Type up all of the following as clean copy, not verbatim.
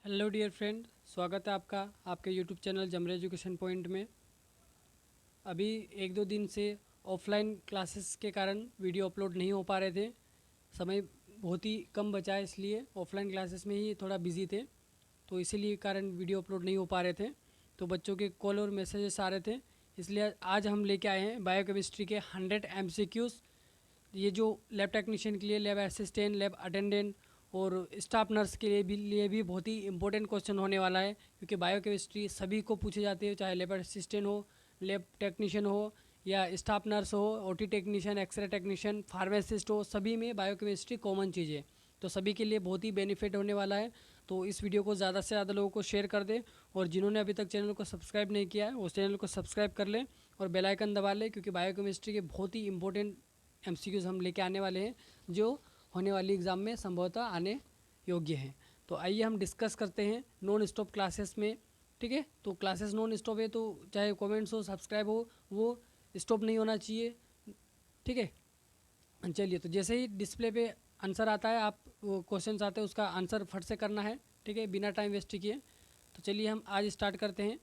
Hello dear friend, स्वागत है आपका आपके यूट्यूब चैनल जमरे एजुकेशन पॉइंट में। अभी एक दो दिन से ऑफलाइन क्लासेस के कारण वीडियो अपलोड नहीं हो पा रहे थे। समय बहुत ही कम बचा है, इसलिए ऑफलाइन क्लासेस में ही थोड़ा बिजी थे, तो इसीलिए कारण वीडियो अपलोड नहीं हो पा रहे थे। तो बच्चों के कॉल और मैसेजेस आ रहे थे, इसलिए आज हम लेके आए हैं बायोकेमिस्ट्री के 100 MCQs। ये जो लैब टेक्नीशियन के लिए, लैब असिस्टेंट, लैब अटेंडेंट और स्टाफ नर्स के लिए भी बहुत ही इंपॉर्टेंट क्वेश्चन होने वाला है, क्योंकि बायोकेमिस्ट्री सभी को पूछे जाते हैं, चाहे लैब असिस्टेंट हो, लैब टेक्नीशियन हो या स्टाफ नर्स हो, OT technician, x-ray technician, pharmacist हो, सभी में बायोकेमिस्ट्री कॉमन चीज़ है। तो सभी के लिए बहुत ही बेनिफिट होने वाला है। तो इस वीडियो को ज़्यादा से ज़्यादा लोगों को शेयर कर दें, और जिन्होंने अभी तक चैनल को सब्सक्राइब नहीं किया है उस चैनल को सब्सक्राइब कर लें और बेल आइकन दबा लें, क्योंकि बायोकेमिस्ट्री के बहुत ही इंपॉर्टेंट MCQs हम लेके आने वाले हैं, जो होने वाली एग्ज़ाम में संभवतः आने योग्य हैं। तो आइए हम डिस्कस करते हैं नॉन स्टॉप क्लासेस में। ठीक है, तो क्लासेस नॉन स्टॉप है, तो चाहे कमेंट्स हो, सब्सक्राइब हो, वो स्टॉप नहीं होना चाहिए। ठीक है, चलिए, तो जैसे ही डिस्प्ले पे आंसर आता है, आप क्वेश्चन आते हैं, उसका आंसर फट से करना है। ठीक है, बिना टाइम वेस्ट किए। तो चलिए हम आज स्टार्ट करते हैं।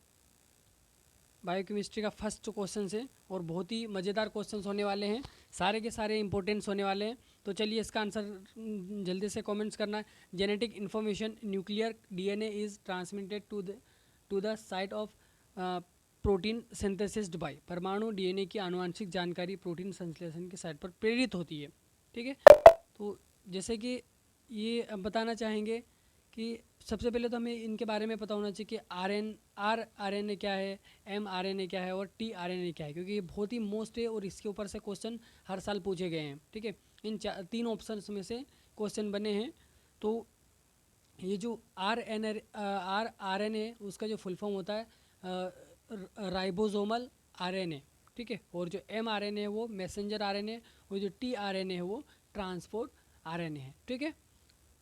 बायोकेमिस्ट्री का फर्स्ट क्वेश्चन है और बहुत ही मज़ेदार क्वेश्चंस होने वाले हैं, सारे के सारे इंपॉर्टेंट्स होने वाले हैं। तो चलिए इसका आंसर जल्दी से कमेंट्स करना है। Genetic information nuclear DNA is transmitted to the site of protein synthesised by. परमाणु DNA की आनुवंशिक जानकारी प्रोटीन संश्लेषण की साइट पर प्रेरित होती है। ठीक है, तो जैसे कि ये अब बताना चाहेंगे कि सबसे पहले तो हमें इनके बारे में पता होना चाहिए कि RNA क्या है, mRNA क्या है और tRNA क्या है, क्योंकि ये बहुत ही मोस्ट है और इसके ऊपर से क्वेश्चन हर साल पूछे गए हैं। ठीक है, इन तीन ऑप्शंस में से क्वेश्चन बने हैं। तो ये जो RNA उसका जो फुल फॉर्म होता है राइबोसोमल RNA। ठीक है, और जो mRNA है वो मैसेंजर RNA, और जो tRNA है वो ट्रांसपोर्ट RNA है। ठीक है,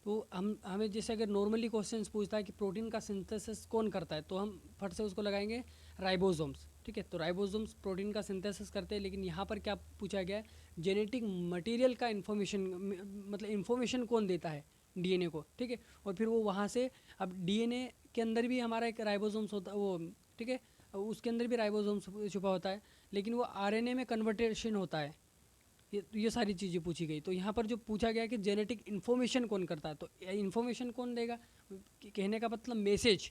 तो हमें जैसे अगर नॉर्मली क्वेश्चंस पूछता है कि प्रोटीन का सिंथेसिस कौन करता है, तो हम फट से उसको लगाएंगे राइबोसोम्स। ठीक है, तो राइबोसोम्स प्रोटीन का सिंथेसिस करते हैं, लेकिन यहाँ पर क्या पूछा गया है, जेनेटिक मटेरियल का इन्फॉर्मेशन, मतलब इन्फॉर्मेशन कौन देता है DNA को। ठीक है, और फिर वो वहाँ से, अब DNA के अंदर भी हमारा एक राइबोसोम्स होता है वो। ठीक है, उसके अंदर भी राइबोसोम्स छुपा होता है, लेकिन वो RNA में कन्वर्टेशन होता है। ये सारी चीज़ें पूछी गई। तो यहाँ पर जो पूछा गया कि जेनेटिक इन्फॉर्मेशन कौन करता है, तो इन्फॉर्मेशन कौन देगा, कहने का मतलब मैसेज।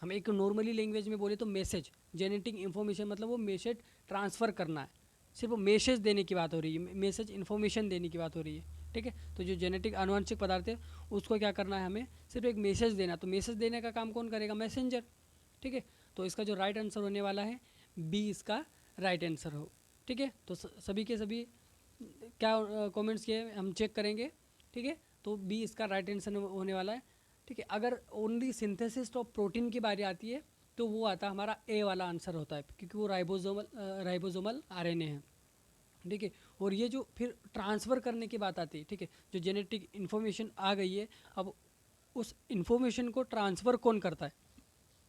हम एक नॉर्मली लैंग्वेज में बोले तो मैसेज, जेनेटिक इन्फॉर्मेशन मतलब वो मैसेज ट्रांसफ़र करना है, सिर्फ वो मैसेज देने की बात हो रही है, मैसेज इन्फॉर्मेशन देने की बात हो रही है। ठीक है, तो जो जेनेटिक आनुवंशिक पदार्थ है उसको क्या करना है, हमें सिर्फ एक मैसेज देना। तो मैसेज देने का काम कौन करेगा, मैसेंजर। ठीक है, तो इसका जो राइट आंसर होने वाला है B, इसका राइट आंसर हो। ठीक है, तो सभी के सभी क्या कमेंट्स किए हम चेक करेंगे। ठीक है, तो बी इसका राइट आंसर होने वाला है। ठीक है, अगर ओनली सिंथेसिस ऑफ प्रोटीन की बारी आती है तो वो आता हमारा ए वाला आंसर होता है, क्योंकि वो राइबोसोमल RNA है। ठीक है, और ये जो फिर ट्रांसफ़र करने की बात आती है, ठीक है, जो जेनेटिक इन्फॉर्मेशन आ गई है, अब उस इन्फॉर्मेशन को ट्रांसफ़र कौन करता है,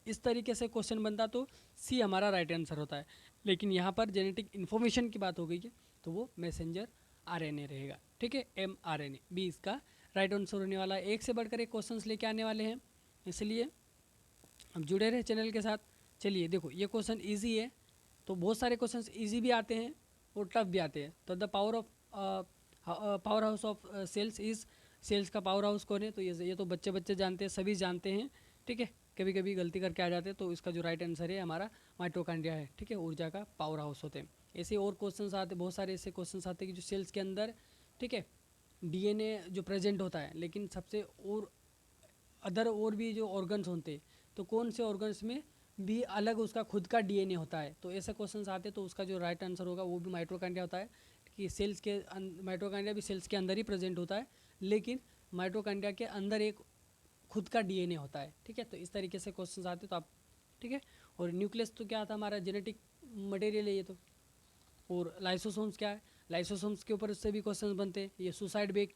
इस तरीके से क्वेश्चन बनता तो सी हमारा राइट आंसर होता है। लेकिन यहाँ पर जेनेटिक इन्फॉर्मेशन की बात हो गई है, तो वो मैसेंजर RNA रहेगा। ठीक है, mRNA बी इसका राइट आंसर होने वाला है। एक से बढ़कर एक क्वेश्चंस लेके आने वाले हैं, इसलिए अब जुड़े रहे चैनल के साथ। चलिए देखो, ये क्वेश्चन ईजी है, तो बहुत सारे क्वेश्चंस ईजी भी आते हैं और टफ भी आते हैं। तो the power house of cells is, cells का पावर हाउस कौन है, तो ये तो बच्चे बच्चे जानते हैं, सभी जानते हैं। ठीक है, कभी कभी गलती करके आ जाते हैं, तो इसका जो राइट आंसर है हमारा माइटोकॉन्ड्रिया है। ठीक है, ऊर्जा का पावर हाउस होते हैं। ऐसे और क्वेश्चंस आते, बहुत सारे ऐसे क्वेश्चंस आते हैं कि जो सेल्स के अंदर, ठीक है, DNA जो प्रेजेंट होता है, लेकिन सबसे और अदर और भी जो ऑर्गन्स होते हैं, तो कौन से ऑर्गन्स में भी अलग उसका खुद का DNA होता है। तो ऐसे क्वेश्चंस आते हैं, तो उसका जो राइट आंसर होगा वो भी माइटोकॉन्ड्रिया होता है, कि सेल्स के माइटोकॉन्ड्रिया भी सेल्स के अंदर ही प्रेजेंट होता है, लेकिन माइटोकॉन्ड्रिया के अंदर एक खुद का DNA होता है। ठीक है, तो इस तरीके से क्वेश्चंस आते हैं, तो आप, ठीक है, और न्यूक्लियस तो क्या था, हमारा जेनेटिक मटेरियल है ये तो। और लाइसोसोम्स क्या है, लाइसोसोम्स के ऊपर उससे भी क्वेश्चंस बनते हैं। ये सुसाइड बेग,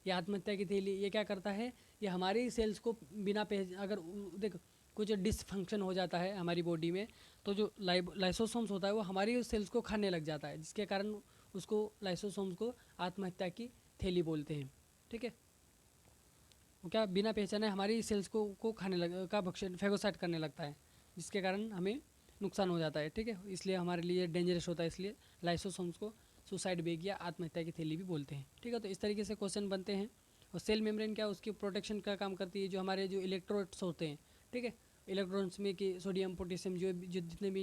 ये आत्महत्या की थैली, ये क्या करता है, ये हमारे ही सेल्स को बिना अगर देख कुछ डिसफंक्शन हो जाता है हमारी बॉडी में, तो जो लाइसोसोम्स होता है वो हमारी सेल्स को खाने लग जाता है, जिसके कारण उसको लाइसोसोम्स को आत्महत्या की थैली बोलते हैं। ठीक है, वो क्या बिना पहचाने हमारी सेल्स को खाने का भक्षण फेगोसाइट करने लगता है, जिसके कारण हमें नुकसान हो जाता है। ठीक है, इसलिए हमारे लिए डेंजरस होता है, इसलिए लाइसोसोम्स को सुसाइड बैग या आत्महत्या की थैली भी बोलते हैं। ठीक है, तो इस तरीके से क्वेश्चन बनते हैं। और सेल मेम्ब्रेन क्या, उसकी प्रोटेक्शन का काम करती है, जो हमारे जो इलेक्ट्रोड्स होते हैं। ठीक है, इलेक्ट्रॉन्स में कि सोडियम पोटेशियम जो जितने भी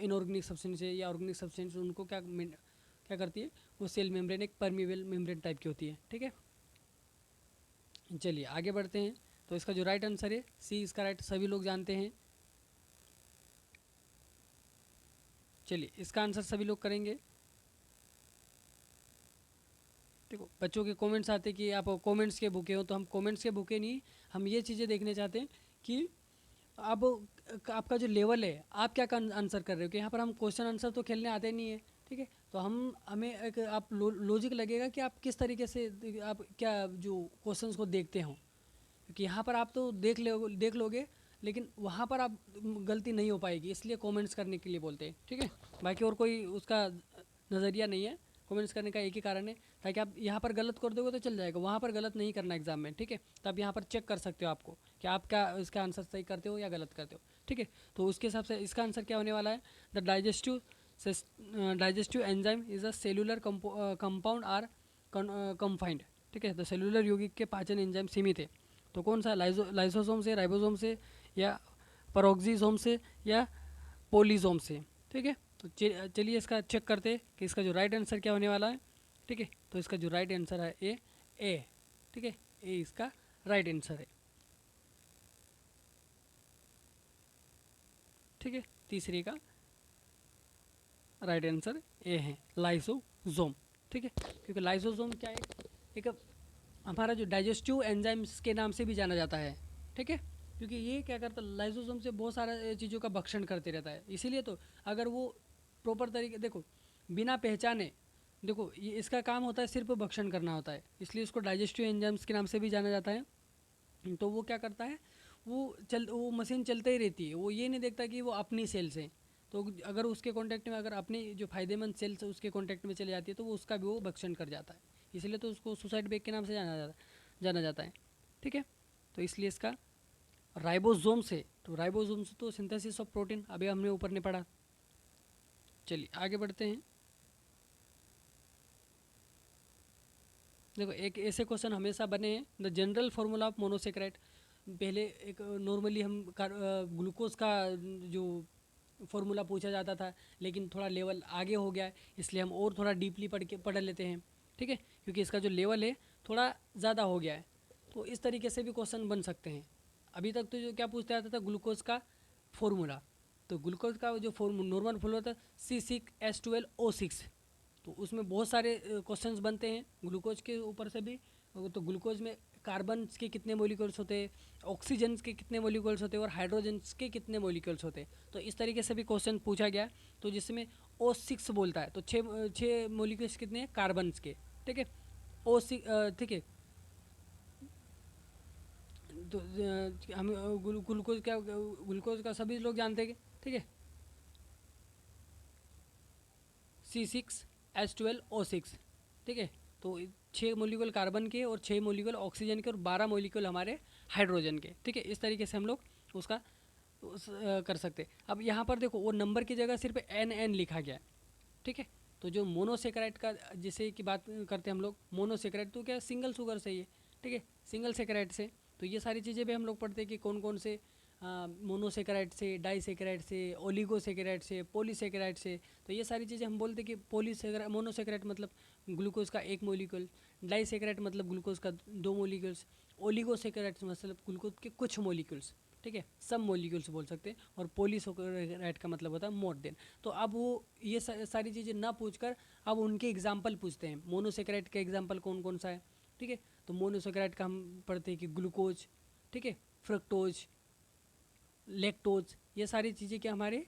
इनऑर्गेनिक सब्सटेंस है या ऑर्गेनिक सब्सटेंस, उनको क्या करती है, वो सेल मेम्ब्रेन एक परमिएबल मेम्ब्रेन टाइप की होती है। ठीक है, चलिए आगे बढ़ते हैं। तो इसका जो राइट आंसर है सी, इसका राइट सभी लोग जानते हैं। चलिए इसका आंसर सभी लोग करेंगे। देखो बच्चों के कमेंट्स आते कि आप कमेंट्स के भूखे हो, तो हम कमेंट्स के भूखे नहीं, हम ये चीज़ें देखने चाहते हैं कि आप आपका जो लेवल है, आप क्या आंसर कर रहे हो। कि यहाँ पर हम क्वेश्चन आंसर तो खेलने आते नहीं है। ठीक है, तो हमें एक आप लॉजिक लगेगा कि आप किस तरीके से आप क्या जो क्वेश्चंस को देखते हो। क्योंकि यहाँ पर आप तो देख लोगे, लेकिन वहाँ पर आप गलती नहीं हो पाएगी, इसलिए कमेंट्स करने के लिए बोलते हैं। ठीक है, बाकी और कोई उसका नज़रिया नहीं है। कमेंट्स करने का एक ही कारण है, ताकि आप यहाँ पर गलत कर दोगे तो चल जाएगा, वहाँ पर गलत नहीं करना एग्जाम में। ठीक है, तो आप यहाँ पर चेक कर सकते हो आपको कि आप क्या इसका आंसर सही करते हो या गलत करते हो। ठीक है, तो उसके हिसाब से इसका आंसर क्या होने वाला है। The digestive enzyme is a cellular compound are confined. ठीक है, तो सेलुलर यौगिक के पाचन एंजाइम सीमित है। तो कौन सा, लाइसोसोम से, राइबोसोम से, या पेरोक्सीसोम से, या पोलीसोम से। ठीक है, तो चलिए इसका चेक करते हैं कि इसका जो राइट आंसर क्या होने वाला है। ठीक है, तो इसका जो राइट आंसर है ए। ठीक है, ए इसका राइट आंसर है। ठीक है, तीसरे का राइट आंसर ए है, लाइसोसोम। ठीक है, क्योंकि लाइसोसोम क्या है, एक हमारा जो डाइजेस्टिव एंजाइम्स के नाम से भी जाना जाता है। ठीक है, क्योंकि ये क्या करता है, लाइसोसोम से बहुत सारा चीज़ों का भक्षण करते रहता है। इसीलिए तो अगर वो प्रॉपर तरीके, देखो बिना पहचाने, देखो ये इसका काम होता है सिर्फ भक्षण करना होता है, इसलिए उसको डाइजेस्टिव एंजाइम्स के नाम से भी जाना जाता है। तो वो क्या करता है, वो मशीन चलते ही रहती है, वो ये नहीं देखता कि वो अपनी सेल्स हैं। तो अगर उसके कांटेक्ट में, अगर अपनी जो फायदेमंद सेल्स उसके कांटेक्ट में चली जाती है, तो वो उसका भी वो भक्षण कर जाता है। इसलिए तो उसको सुसाइड बेग के नाम से जाना जाता है। ठीक है, तो इसलिए इसका राइबोसोम से, तो राइबोसोम से तो सिंथेसिस ऑफ प्रोटीन अभी हमने ऊपर ने पढ़ा। चलिए आगे बढ़ते हैं। देखो एक ऐसे क्वेश्चन हमेशा बने हैं, the general formula of monosaccharide. पहले एक नॉर्मली हम ग्लूकोज का जो फार्मूला पूछा जाता था, लेकिन थोड़ा लेवल आगे हो गया है, इसलिए हम और थोड़ा डीपली पढ़ लेते हैं। ठीक है, क्योंकि इसका जो लेवल है थोड़ा ज़्यादा हो गया है, तो इस तरीके से भी क्वेश्चन बन सकते हैं। अभी तक तो जो क्या पूछता जाता था, ग्लूकोज का फॉर्मूला। तो ग्लूकोज का जो नॉर्मल फॉर्मूला था C6H12O6। तो उसमें बहुत सारे क्वेश्चंस बनते हैं ग्लूकोज के ऊपर से भी। तो ग्लूकोज में कार्बन के कितने मॉलिक्यूल्स होते हैं, ऑक्सीजन के कितने मॉलिक्यूल्स होते हैं, और हाइड्रोजन के कितने मॉलिक्यूल्स होते हैं। तो इस तरीके से भी क्वेश्चन पूछा गया। तो जिसमें O6 बोलता है, तो छः मॉलिक्यूल्स कितने हैं कार्बन के। ठीक है, O6। ठीक है, तो हम ग्लूकोज का सभी लोग जानते हैं। ठीक है, C6H12O6। ठीक है, तो 6 मॉलिक्यूल कार्बन के और 6 मॉलिक्यूल ऑक्सीजन के और 12 मॉलिक्यूल हमारे हाइड्रोजन के। ठीक है, इस तरीके से हम लोग उसका कर सकते। अब यहाँ पर देखो वो नंबर की जगह सिर्फ NN लिखा गया है। ठीक है, तो जो मोनोसेक्राइड का जैसे कि बात करते हैं हम लोग, मोनोसेक्राइड तो क्या सिंगल शुगर से ही है। ठीक है, सिंगल सेक्राइड से, तो ये सारी चीज़ें भी हम लोग पढ़ते हैं कि कौन कौन से मोनोसेक्राइड से, डाइसेक्राइड से, ओलिगोसेक्राइड से, पॉलीसेक्राइड से। तो ये सारी चीज़ें हम बोलते हैं कि मोनोसेक्राइड मतलब ग्लूकोज का एक मॉलिक्यूल, डाइसेक्राइड मतलब ग्लूकोज का 2 मॉलिक्यूल्स, ओलिगोसेक्राइड मतलब ग्लूकोज के कुछ मॉलिक्यूल्स। ठीक है, सब मॉलिक्यूल्स बोल सकते हैं। और पॉलीसेक्राइड का मतलब होता है मोर देन। तो अब वो ये सारी चीज़ें ना पूछकर अब उनके एग्जाम्पल पूछते हैं। मोनोसेक्राइड का एग्जाम्पल कौन कौन सा है। ठीक है, तो मोनोसेक्राइड का हम पढ़ते हैं कि ग्लूकोज, ठीक है, फ्रक्टोज, लैक्टोज, ये सारी चीज़ें क्या हमारे,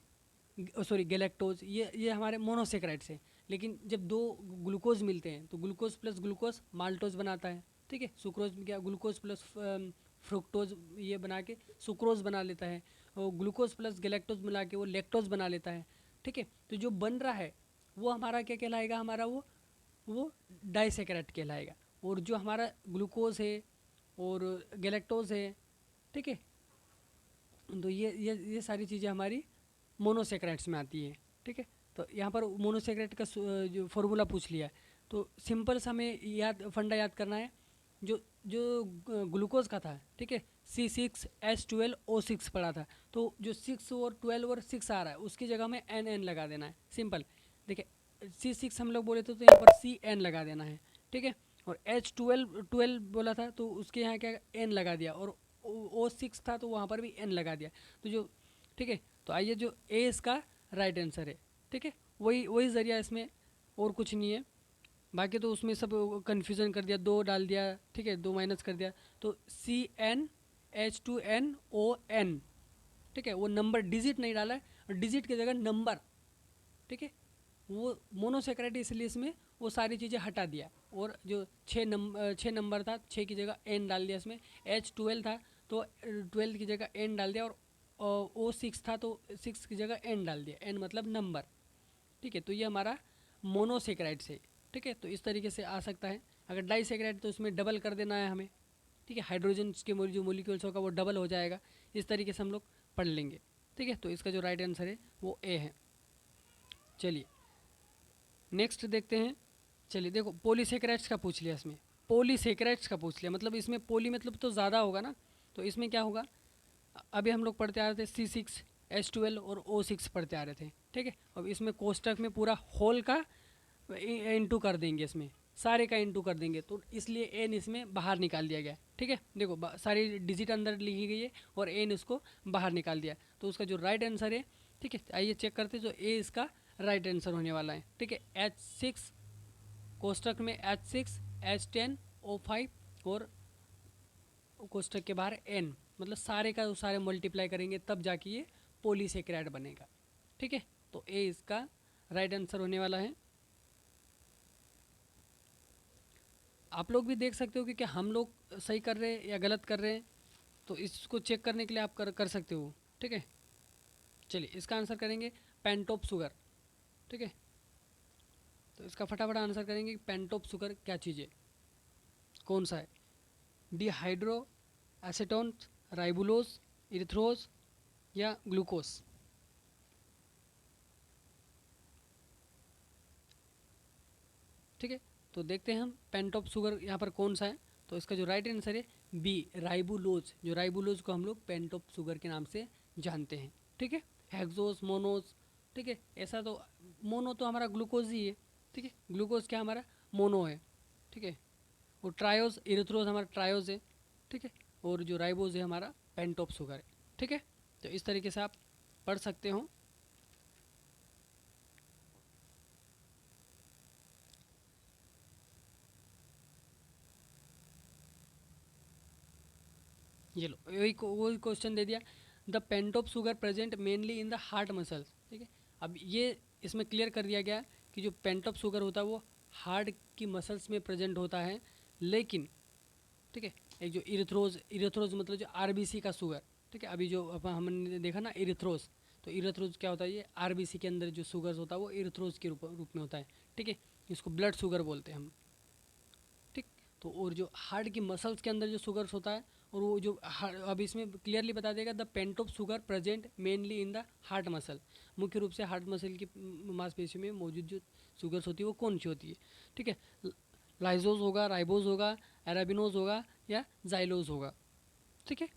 सॉरी गैलेक्टोज, ये हमारे मोनोसेक्राइड्स हैं। लेकिन जब दो ग्लूकोज मिलते हैं तो ग्लूकोज प्लस ग्लूकोज माल्टोज बनाता है। ठीक है, सुक्रोज में क्या, ग्लूकोज प्लस फ्रुक्टोज ये बना के सुक्रोज बना लेता है, और ग्लूकोज प्लस गैलेक्टोज मिला के वो लैक्टोज बना लेता है। ठीक है, तो जो बन रहा है वो हमारा क्या कहलाएगा, हमारा वो डाइसेक्राइड कहलाएगा। और जो हमारा ग्लूकोज है, और गैलेक्टोज है, ठीक है। तो ये सारी चीज़ें हमारी मोनोसेक्राइड्स में आती है, ठीक है। तो यहाँ पर मोनोसेक्राइड का जो फॉर्मूला पूछ लिया है, तो सिंपल सा हमें फंडा याद करना है। जो जो ग्लूकोज का था, ठीक है, C6H12O6 पड़ा था, तो जो 6 और 12 और 6 आ रहा है उसकी जगह में NN लगा देना है, सिंपल। देखिए C6 हम लोग बोले थे तो यहाँ पर CN लगा देना है, ठीक है। और H12 बोला था तो उसके यहाँ क्या N लगा दिया, और O6 था तो वहाँ पर भी N लगा दिया। तो जो, ठीक है, तो आइए जो ए इसका राइट आंसर है, ठीक है। वही वही ज़रिया इसमें, और कुछ नहीं है। बाकी तो उसमें सब कन्फ्यूज़न कर दिया, 2 डाल दिया, ठीक है, 2 माइनस कर दिया, तो CnH2nOn, ठीक है। वो नंबर डिजिट नहीं डाला है, डिजिट की जगह नंबर, ठीक है। वो मोनोसेक्राइड इसलिए इसमें वो सारी चीज़ें हटा दिया, और जो 6 नंबर था, 6 की जगह N डाल दिया इसमें। H12 था तो 12 की जगह N डाल दिया, और O6 था तो 6 की जगह N डाल दिया, N मतलब नंबर, ठीक है। तो ये हमारा मोनोसेक्राइड से, ठीक है। तो इस तरीके से आ सकता है। अगर डाइसेक्राइड तो उसमें डबल कर देना है हमें, ठीक है। हाइड्रोजन के जो मोलिक्यूल्स होगा वो डबल हो जाएगा। इस तरीके से हम लोग पढ़ लेंगे, ठीक है। तो इसका जो राइट आंसर है वो ए है। चलिए नेक्स्ट देखते हैं। चलिए देखो, पॉलीसेक्राइड्स का पूछ लिया इसमें, पॉलीसेक्राइड्स का पूछ लिया, मतलब इसमें पोली मतलब तो ज़्यादा होगा ना, तो इसमें क्या होगा। अभी हम लोग पढ़ते आ रहे थे C6H12 और O6 पढ़ते आ रहे थे, ठीक है। अब इसमें कोष्टक में पूरा होल का इंटू कर देंगे, इसमें सारे का इंटू कर देंगे, तो इसलिए एन इसमें बाहर निकाल दिया गया, ठीक है। देखो सारी डिजिट अंदर लिखी गई है और एन इसको बाहर निकाल दिया, तो उसका जो राइट आंसर है, ठीक है, आइए चेक करते हैं। जो ए इसका राइट आंसर होने वाला है, ठीक है। H6 कोष्टक में H6 H10 O5 और कोष्टक के बाहर N, मतलब सारे का सारे मल्टीप्लाई करेंगे तब जाके ये पॉलीसेक्राइड बनेगा, ठीक है। तो ए इसका राइट आंसर होने वाला है। आप लोग भी देख सकते हो कि क्या हम लोग सही कर रहे हैं या गलत कर रहे हैं, तो इसको चेक करने के लिए आप कर सकते हो, ठीक है। चलिए इसका आंसर करेंगे पेंटोप शुगर, ठीक है। तो इसका फटाफट आंसर करेंगे पेंटोप शुगर क्या चीज़ है, कौन सा है। डिहाइड्रो एसीटोन, राइबुलोज, इरिथ्रोज या ग्लूकोज। ठीक है, तो देखते हैं हम पेंटोप शुगर यहाँ पर कौन सा है। तो इसका जो राइट आंसर है बी, राइबुलोज। जो राइबुलोज को हम लोग पेंटोप शुगर के नाम से जानते हैं, ठीक है। हेक्सोस, मोनोस, ठीक है, ऐसा तो मोनो तो हमारा ग्लूकोज ही है, ठीक है। ग्लूकोज क्या हमारा मोनो है, ठीक है। और ट्रायोज, इरिथ्रोज हमारा ट्रायोज है, ठीक है। और जो राइबोज है हमारा पेंटोप शुगर है, ठीक है। तो इस तरीके से आप पढ़ सकते हो। ये लो, वही क्वेश्चन दे दिया। The pentose sugar present mainly in the heart muscles, ठीक है। अब ये इसमें क्लियर कर दिया गया कि जो पेंटोप शुगर होता है वो हार्ट की मसल्स में प्रेजेंट होता है, लेकिन, ठीक है, एक जो इरिथ्रोज, इरिथ्रोज मतलब जो आरबीसी का शुगर, ठीक है। अभी जो हमने देखा ना इरिथ्रोज, तो इरिथ्रोज क्या होता है, ये आरबीसी के अंदर जो शुगर होता है वो इरिथ्रोज के रूप में होता है, ठीक है। इसको ब्लड शुगर बोलते हैं हम, ठीक। तो और जो हार्ट की मसल्स के अंदर जो शुगर्स होता है, और वो जो अब इसमें क्लियरली बता देगा the pentose sugar present mainly in the heart muscle, मुख्य रूप से हार्ट मसल की मांसपेशियों में मौजूद जो शुगर्स होती है वो कौन सी होती है, ठीक है। लाइजोज होगा, राइबोज होगा, एराबिनोज होगा या जाइलोज होगा, ठीक है।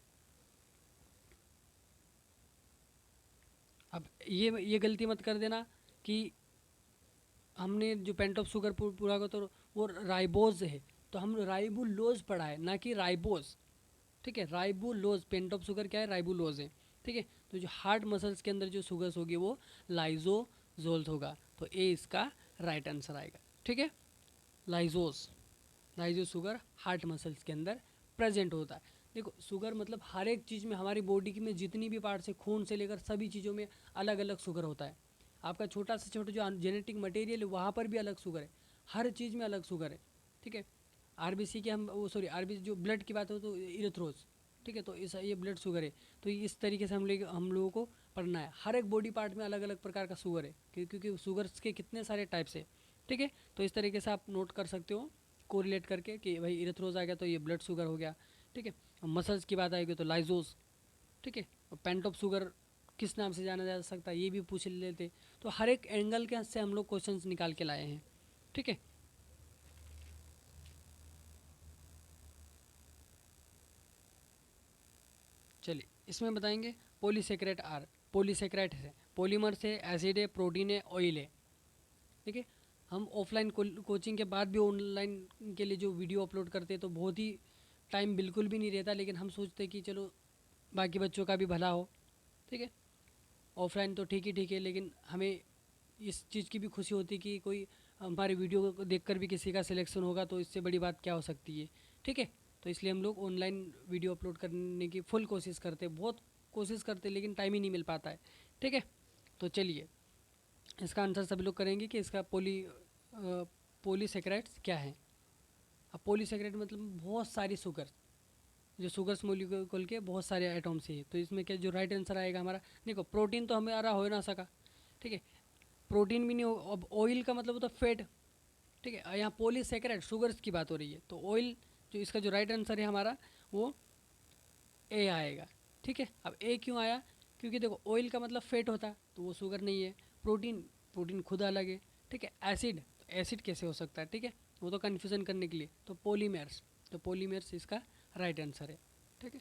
अब ये गलती मत कर देना कि हमने जो पेंटोप शुगर पूरा को, तो वो राइबोज है, तो हम राइबुलोज पढ़ा है ना कि राइबोज, ठीक है। राइबुलोज, पेंटोप शुगर क्या है, राइबुलोज है, ठीक है। तो जो हार्ट मसल्स के अंदर जो शुगर्स होगी वो लाइजोजोल्स होगा, तो ए इसका राइट आंसर आएगा, ठीक है। लाइजोस, लाइजो शुगर हार्ट मसल्स के अंदर प्रेजेंट होता है। देखो शुगर मतलब हर एक चीज़ में, हमारी बॉडी की में जितनी भी पार्ट्स है, खून से लेकर सभी चीज़ों में अलग अलग शुगर होता है। आपका छोटा से छोटा जो जेनेटिक मटेरियल है वहाँ पर भी अलग शुगर है, हर चीज़ में अलग शुगर है, ठीक है। आरबीसी की हम वो सॉरी आरबीसी जो ब्लड की बात हो तो इरिथ्रोज, ठीक है। तो इस ये ब्लड शुगर है, तो इस तरीके से हम लोगों को पढ़ना है। हर एक बॉडी पार्ट में अलग अलग प्रकार का शुगर है, क्योंकि शुगर्स के कितने सारे टाइप्स है, ठीक है। तो इस तरीके से आप नोट कर सकते हो कोरिलेट करके कि भाई इरिथ्रोज आ गया तो ये ब्लड शुगर हो गया, ठीक है। और मसल्स की बात आएगी तो लाइजोस, ठीक है। और पेंट ऑफ शुगर किस नाम से जाना जा सकता है, ये भी पूछ लेते। तो हर एक एंगल के से हम लोग क्वेश्चंस निकाल के लाए हैं, ठीक है। चलिए इसमें बताएंगे पॉलीसेक्रेट आर, पॉलीसेक्रेट है, पॉलीमर से, एसिड है, प्रोटीन है, ऑयल है, ठीक है। हम ऑफलाइन कोचिंग के बाद भी ऑनलाइन के लिए जो वीडियो अपलोड करते हैं तो बहुत ही टाइम बिल्कुल भी नहीं रहता, लेकिन हम सोचते कि चलो बाकी बच्चों का भी भला हो, ठीक है। ऑफलाइन तो ठीक है, लेकिन हमें इस चीज़ की भी खुशी होती है कि कोई हमारे वीडियो को देखकर भी किसी का सिलेक्शन होगा, तो इससे बड़ी बात क्या हो सकती है, ठीक है। तो इसलिए हम लोग ऑनलाइन वीडियो अपलोड करने की फुल कोशिश करते हैं, बहुत कोशिश करते हैं, लेकिन टाइम ही नहीं मिल पाता है, ठीक है। तो चलिए इसका आंसर सभी लोग करेंगे कि इसका पॉलीसेकेराइड्स क्या है। अब पॉलीसेकेराइड मतलब बहुत सारी शुगर, जो शुगर्स मोलिक्यूल के बहुत सारे एटम्स हैं। तो इसमें क्या जो राइट आंसर आएगा हमारा, देखो प्रोटीन तो हमारा हो ना सका, ठीक है। प्रोटीन भी नहीं हो, अब ऑयल का मतलब होता है फैट, ठीक है। यहाँ पॉलीसेकेराइड शुगर्स की बात हो रही है, तो ऑयल जो इसका जो राइट आंसर है हमारा वो ए आएगा, ठीक है। अब ए क्यों आया, क्योंकि देखो ऑयल का मतलब फैट होता है तो वो शुगर नहीं है। प्रोटीन, प्रोटीन खुद अलग है, ठीक है। एसिड, तो एसिड कैसे हो सकता है, ठीक है, वो तो कन्फ्यूज़न करने के लिए। तो पॉलीमर्स, तो पॉलीमर्स इसका राइट आंसर है, ठीक है।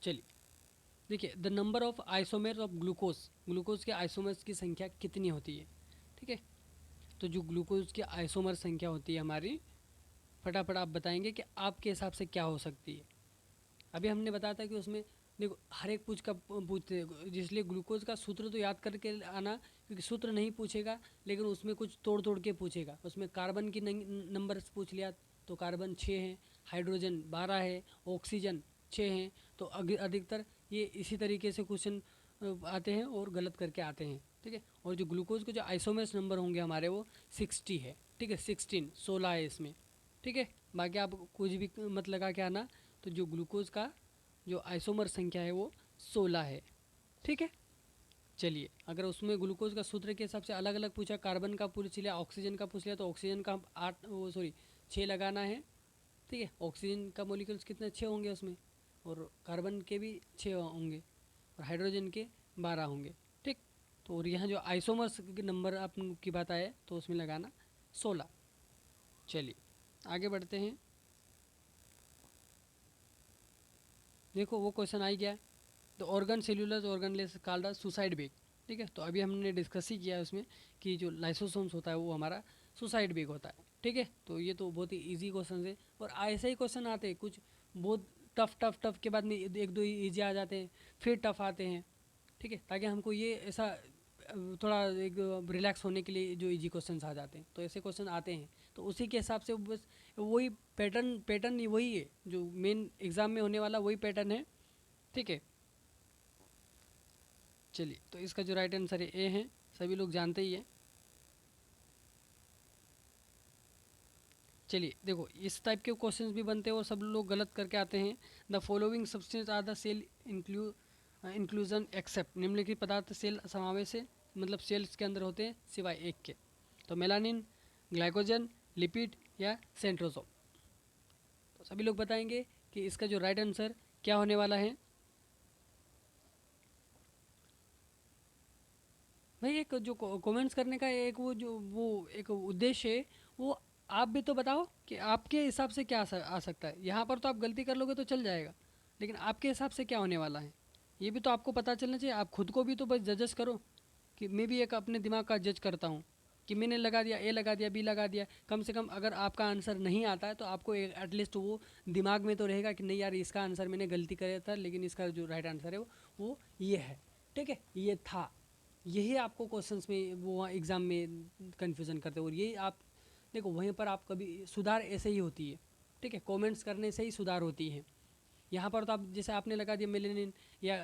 चलिए देखिए, the number of isomers of glucose, glucose के आइसोमर्स की संख्या कितनी होती है, ठीक है। तो जो ग्लूकोज की आइसोमर संख्या होती है हमारी, फटाफट आप बताएंगे कि आपके हिसाब से क्या हो सकती है। अभी हमने बताया था कि उसमें देखो हर एक पूछते हैं, इसलिए ग्लूकोज का सूत्र तो याद करके आना, क्योंकि सूत्र नहीं पूछेगा लेकिन उसमें कुछ तोड़ तोड़ के पूछेगा। उसमें कार्बन की नंबर पूछ लिया तो कार्बन 6 है, हाइड्रोजन 12 है, ऑक्सीजन 6 हैं। तो अधिकतर ये इसी तरीके से क्वेश्चन आते हैं और गलत करके आते हैं, ठीक है। और जो ग्लूकोज के जो आइसोमर्स नंबर होंगे हमारे वो 60 है, ठीक है, 16 है इसमें, ठीक है। बाकी आप कुछ भी मत लगा के आना। तो जो ग्लूकोज का जो आइसोमर संख्या है वो 16 है, ठीक है। चलिए अगर उसमें ग्लूकोज का सूत्र के हिसाब से अलग अलग पूछा, कार्बन का पूछ लिया, ऑक्सीजन का पूछ लिया, तो ऑक्सीजन का 6 लगाना है, ठीक है। ऑक्सीजन का मोलिक्यूल्स कितने 6 होंगे उसमें, और कार्बन के भी 6 होंगे, और हाइड्रोजन के 12 होंगे, ठीक। तो और यहाँ जो आइसोमर्स के नंबर आपकी बात आए तो उसमें लगाना 16। चलिए आगे बढ़ते हैं। देखो वो क्वेश्चन आ ही गया, तो organ cellular organelles called suicide bag, ठीक है। तो अभी हमने डिस्कस ही किया है उसमें कि जो लाइसोसोम्स होता है वो हमारा सुसाइड बेग होता है, ठीक है। तो ये तो बहुत ही इजी क्वेश्चन है, और ऐसे ही क्वेश्चन आते हैं कुछ बहुत टफ के बाद में एक दो इजी आ जाते हैं, फिर टफ आते हैं, ठीक है। ताकि हमको ये ऐसा थोड़ा एक रिलैक्स होने के लिए जो इजी क्वेश्चंस आ जाते हैं, तो ऐसे क्वेश्चन आते हैं। तो उसी के हिसाब से बस वही पैटर्न ही वही है जो मेन एग्ज़ाम में होने वाला, वही पैटर्न है, ठीक है। चलिए तो इसका जो राइट आंसर है ए है, सभी लोग जानते ही हैं। चलिए देखो इस टाइप के क्वेश्चंस भी बनते हैं और सब लोग गलत करके आते हैं। The following substance are the cell inclusion except, निम्नलिखित पदार्थ सेल समावेश है, मतलब सेल्स के अंदर होते हैं सिवाय एक के। तो मेलानिन, ग्लाइकोजन, लिपिड या सेंट्रोसोम। तो सभी लोग बताएंगे कि इसका जो राइट आंसर क्या होने वाला है। भाई एक जो कमेंट्स करने का एक वो एक उद्देश्य है, वो आप भी तो बताओ कि आपके हिसाब से क्या आ सकता है। यहाँ पर तो आप गलती कर लोगे तो चल जाएगा, लेकिन आपके हिसाब से क्या होने वाला है ये भी तो आपको पता चलना चाहिए। आप खुद को भी तो बस जजेस करो, कि मैं भी एक अपने दिमाग का जज करता हूँ कि मैंने लगा दिया, ए लगा दिया, बी लगा दिया। कम से कम अगर आपका आंसर नहीं आता है तो आपको एटलीस्ट वो दिमाग में तो रहेगा कि नहीं यार इसका आंसर मैंने गलती कराया था, लेकिन इसका जो राइट आंसर है वो ये है, ठीक है, ये था। यही आपको क्वेश्चंस में वो एग्ज़ाम में कन्फ्यूज़न करते हो, और यही आप देखो वहीं पर आप कभी सुधार ऐसे ही होती है, ठीक है, कमेंट्स करने से ही सुधार होती है। यहाँ पर तो आप जैसे आपने लगा दिया मेलेनिन, या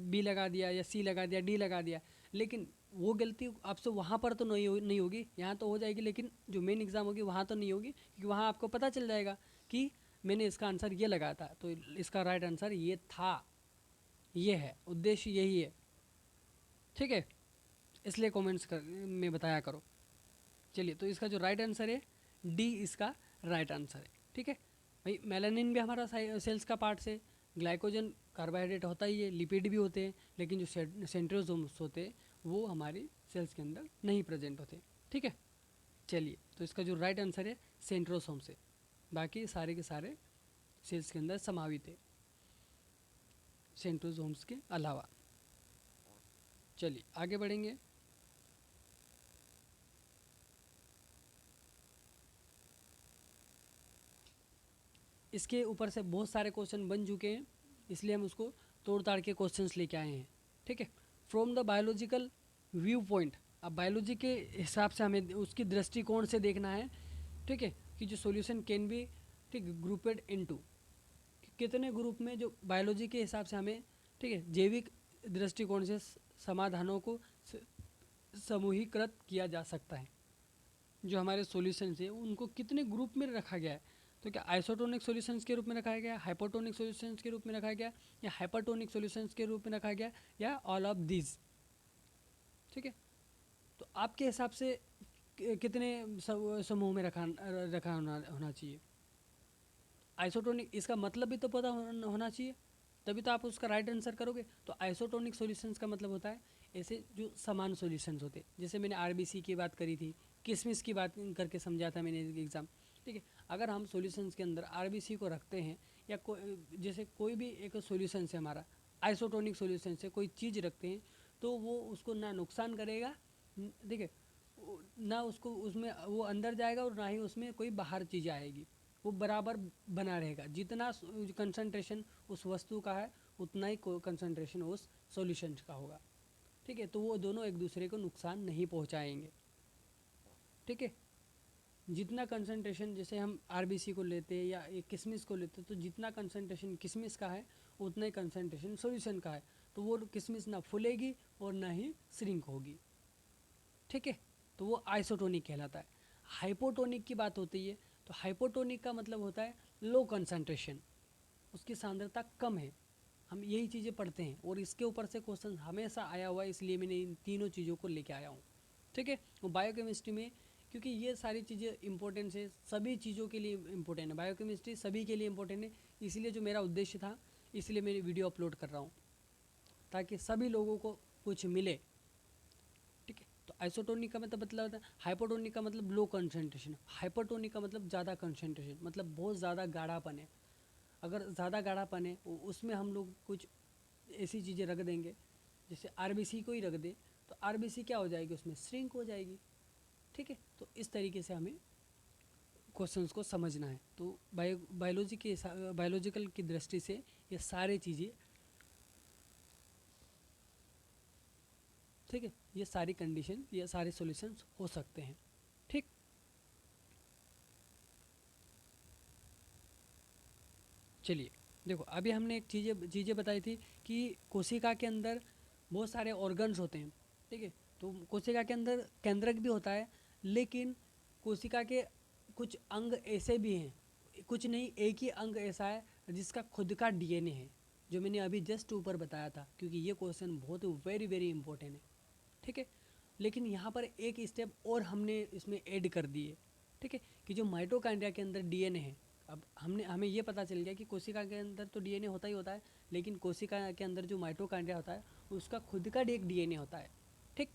बी लगा दिया, या सी लगा दिया, डी लगा दिया, लेकिन वो गलती आपसे वहाँ पर तो नहीं होगी, यहाँ तो हो जाएगी, लेकिन जो मेन एग्ज़ाम होगी वहाँ तो नहीं होगी, क्योंकि वहाँ आपको पता चल जाएगा कि मैंने इसका आंसर ये लगाया था, तो इसका राइट आंसर ये था, ये है, उद्देश्य यही है, ठीक है। इसलिए कमेंट्स में बताया करो। चलिए, तो इसका जो राइट आंसर है डी इसका राइट आंसर है। ठीक है भाई, मेलानिन भी हमारा सेल्स का पार्ट है, ग्लाइकोजन कार्बोहाइड्रेट होता ही है, लिपिड भी होते हैं, लेकिन जो सेंट्रोसोम्स होते हैं वो हमारी सेल्स के अंदर नहीं प्रेजेंट होते। ठीक है, चलिए, तो इसका जो राइट आंसर है सेंट्रोसोम्स है, बाकी सारे के सारे सेल्स के अंदर समावित है सेंट्रोसोम्स के अलावा। चलिए आगे बढ़ेंगे। इसके ऊपर से बहुत सारे क्वेश्चन बन चुके हैं, इसलिए हम उसको तोड़ ताड़ के क्वेश्चंस लेके आए हैं। ठीक है, from the biological view point, अब बायोलॉजी के हिसाब से हमें उसकी दृष्टिकोण से देखना है। ठीक है, कि जो सॉल्यूशन कैन बी, ठीक, ग्रुपेड इनटू, कितने ग्रुप में जो बायोलॉजी के हिसाब से हमें, ठीक है, जैविक दृष्टिकोण से समाधानों को समूहीकृत किया जा सकता है। जो हमारे सॉल्यूशंस है उनको कितने ग्रुप में रखा गया है, तो क्या आइसोटोनिक सॉल्यूशंस के रूप में रखा गया, हाइपोटोनिक सॉल्यूशंस के रूप में रखा गया, या हाइपरटोनिक सॉल्यूशंस के रूप में रखा गया, या ऑल ऑफ दीज। ठीक है, तो आपके हिसाब से कितने समूह में रखा होना चाहिए। आइसोटोनिक, इसका मतलब भी तो पता होना चाहिए, तभी तो आप उसका राइट आंसर करोगे। तो आइसोटोनिक सॉल्यूशंस का मतलब होता है ऐसे जो समान सॉल्यूशंस होते हैं, जैसे मैंने आरबीसी की बात करी थी, किसमिस की बात करके समझा था मैंने एग्जाम। ठीक है, अगर हम सॉल्यूशंस के अंदर आरबीसी को रखते हैं, या जैसे कोई भी एक सॉल्यूशन है हमारा, आइसोटोनिक सॉल्यूशन से कोई चीज़ रखते हैं, तो वो उसको ना नुकसान करेगा, ठीक है, ना उसको उसमें वो अंदर जाएगा, और ना ही उसमें कोई बाहर चीज़ आएगी, वो बराबर बना रहेगा। जितना कंसंट्रेशन उस वस्तु का है उतना ही कंसंट्रेशन उस सॉल्यूशन का होगा। ठीक है, तो वो दोनों एक दूसरे को नुकसान नहीं पहुंचाएंगे। ठीक है, जितना कंसंट्रेशन, जैसे हम आरबीसी को लेते हैं या किशमिश को लेते हैं, तो जितना कंसंट्रेशन किशमिश का है उतना ही कंसंट्रेशन सॉल्यूशन का है, तो वो किशमिश ना फूलेगी और ना ही श्रिंक होगी। ठीक है, तो वो आइसोटोनिक कहलाता है। हाइपोटोनिक की बात होती है, तो हाइपोटोनिक का मतलब होता है लो कंसंट्रेशन, उसकी सांद्रता कम है। हम यही चीज़ें पढ़ते हैं, और इसके ऊपर से क्वेश्चन हमेशा आया हुआ है, इसलिए मैंने इन तीनों चीज़ों को लेके आया हूँ। ठीक है, और बायोकेमिस्ट्री में, क्योंकि ये सारी चीज़ें इंपॉर्टेंट है, सभी चीज़ों के लिए इंपॉर्टेंट है, बायोकेमिस्ट्री सभी के लिए इंपॉर्टेंट है, इसलिए जो मेरा उद्देश्य था, इसलिए मैं वीडियो अपलोड कर रहा हूँ, ताकि सभी लोगों को कुछ मिले। ठीक है, तो आइसोटोनिक का मतलब होता है, हाइपोटोनिक का मतलब लो कंसंट्रेशन, हाइपरटोनिक का मतलब ज़्यादा कंसंट्रेशन, मतलब बहुत ज़्यादा गाढ़ापन है। अगर ज़्यादा गाढ़ापन है उसमें हम लोग कुछ ऐसी चीज़ें रख देंगे, जैसे आरबीसी को ही रख दे, तो आरबीसी क्या हो जाएगी, उसमें श्रिंक हो जाएगी। ठीक है, तो इस तरीके से हमें क्वेश्चंस को समझना है। तो बायोलॉजिकल की दृष्टि से ये सारी चीज़ें, ठीक है, ये सारी कंडीशन, ये सारे सॉल्यूशंस हो सकते हैं। ठीक, चलिए देखो, अभी हमने एक चीज़ें बताई थी कि कोशिका के अंदर बहुत सारे ऑर्गन्स होते हैं। ठीक है, तो कोशिका के अंदर केंद्रक भी होता है, लेकिन कोशिका के कुछ अंग ऐसे भी हैं, कुछ नहीं, एक ही अंग ऐसा है जिसका खुद का डीएनए है, जो मैंने अभी जस्ट ऊपर बताया था, क्योंकि ये क्वेश्चन बहुत वेरी वेरी इंपॉर्टेंट है। ठीक है, लेकिन यहाँ पर एक स्टेप और हमने इसमें ऐड कर दिए। ठीक है, कि जो माइटोकॉन्ड्रिया के अंदर डीएनए है, अब हमें ये पता चल गया कि कोशिका के अंदर तो डीएनए होता ही होता है, लेकिन कोशिका के अंदर जो माइटोकॉन्ड्रिया होता है उसका खुद का एक डीएनए होता है। ठीक,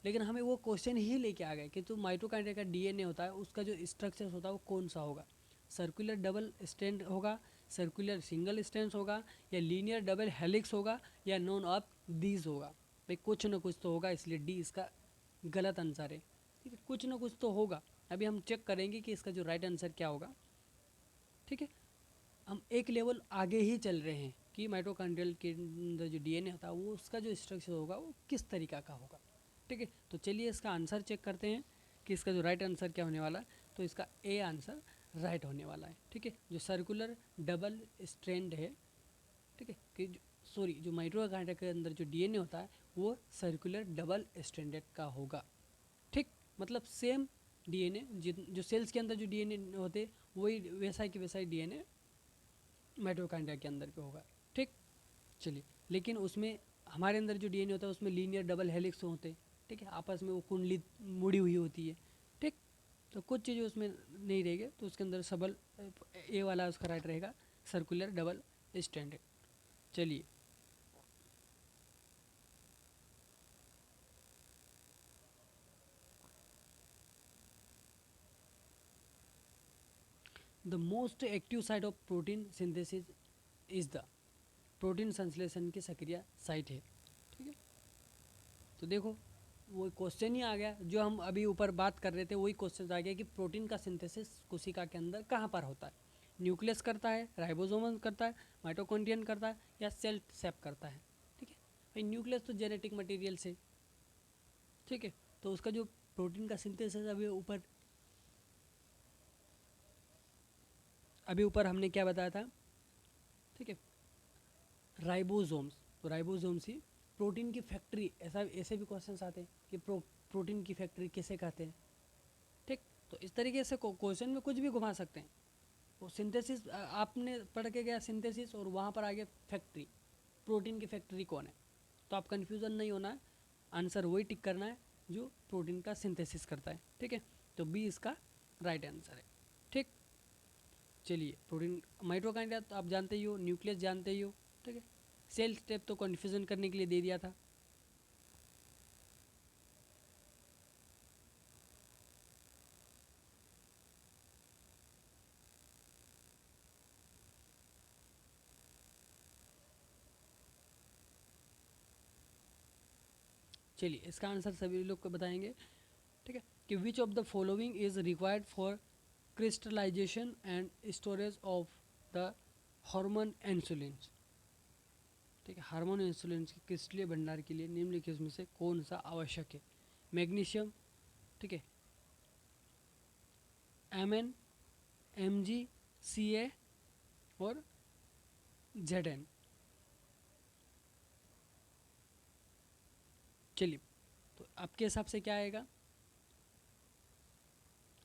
लेकिन हमें वो क्वेश्चन ही लेके आ गए कि जो माइटोकॉन्ड्रिया का डीएनए होता है उसका जो स्ट्रक्चर होता है वो कौन सा होगा, सर्कुलर डबल स्ट्रैंड होगा, सर्कुलर सिंगल स्ट्रैंड होगा, या लीनियर डबल हेलिक्स होगा, या नॉन ऑफ दीज होगा। भाई कुछ ना कुछ तो होगा, इसलिए डी इसका गलत आंसर है। ठीक है, कुछ ना कुछ तो होगा, अभी हम चेक करेंगे कि इसका जो राइट आंसर क्या होगा। ठीक है, हम एक लेवल आगे ही चल रहे हैं कि माइटोकॉन्ड्रियल के अंदर जो डीएनए होता है वो उसका जो स्ट्रक्चर होगा वो किस तरीका का होगा। ठीक है, तो चलिए इसका आंसर चेक करते हैं कि इसका जो राइट आंसर क्या होने वाला है। तो इसका ए आंसर राइट होने वाला है। ठीक है, जो सर्कुलर डबल स्ट्रैंड है, ठीक है, कि सॉरी, जो माइटोकॉन्ड्रिया के अंदर जो डीएनए होता है वो सर्कुलर डबल स्ट्रैंडेड का होगा। ठीक, मतलब सेम डीएनए जो सेल्स के अंदर जो डीएनए होते वही वैसा कि वैसा ही डीएनए माइटोकॉन्ड्रिया के अंदर पे होगा। ठीक, चलिए, लेकिन उसमें हमारे अंदर जो डीएनए होता है उसमें लीनियर डबल हेलिक्स होते हैं। ठीक है, आपस में वो कुंडली मुड़ी हुई होती है। ठीक, तो कुछ चीज़ें उसमें नहीं रहेगी, तो उसके अंदर सबल ए वाला उसका राइट रहेगा, सर्कुलर डबल स्टैंडर्ड। चलिए the most active site of protein synthesis is the, protein संश्लेषण की सक्रिय साइट है। ठीक है, तो देखो वो क्वेश्चन ही आ गया जो हम अभी ऊपर बात कर रहे थे, वही क्वेश्चन आ गया कि प्रोटीन का सिंथेसिस कोशिका के अंदर कहाँ पर होता है। न्यूक्लियस करता है, राइबोसोम करता है, माइटोकॉन्ड्रियन करता है, या सेल सेप करता है। ठीक है भाई, न्यूक्लियस तो जेनेटिक मटेरियल से, ठीक है, तो उसका जो प्रोटीन का सिंथेसिस अभी ऊपर हमने क्या बताया था, ठीक है, राइबोसोम्स, तो राइबोसोम्स ही प्रोटीन की फैक्ट्री, ऐसा ऐसे भी क्वेश्चंस आते हैं कि प्रोटीन की फैक्ट्री किसे कहते हैं। ठीक, तो इस तरीके से क्वेश्चन में कुछ भी घुमा सकते हैं। वो सिंथेसिस आपने पढ़ के गया सिंथेसिस, और वहाँ पर आ गया फैक्ट्री, प्रोटीन की फैक्ट्री कौन है, तो आप कंफ्यूजन नहीं होना है, आंसर वही टिक करना है जो प्रोटीन का सिंथेसिस करता है। ठीक है, तो बी इसका राइट आंसर है। ठीक, चलिए प्रोटीन माइटोकॉन्ड्रिया तो आप जानते ही हो, न्यूक्लियस जानते ही हो। ठीक है, सेल स्टेप तो कन्फ्यूजन करने के लिए दे दिया था। चलिए इसका आंसर सभी लोग को बताएंगे। ठीक है, कि which of the following is required for crystallization and storage of the hormone insulin. ठीक है, हार्मोन इंसुलिन के क्रिस्टलीय भंडार के लिए निम्नलिखित में से कौन सा आवश्यक है। मैग्नीशियम, ठीक है, Mn, Mg, Ca और Zn। चलिए, तो आपके हिसाब से क्या आएगा,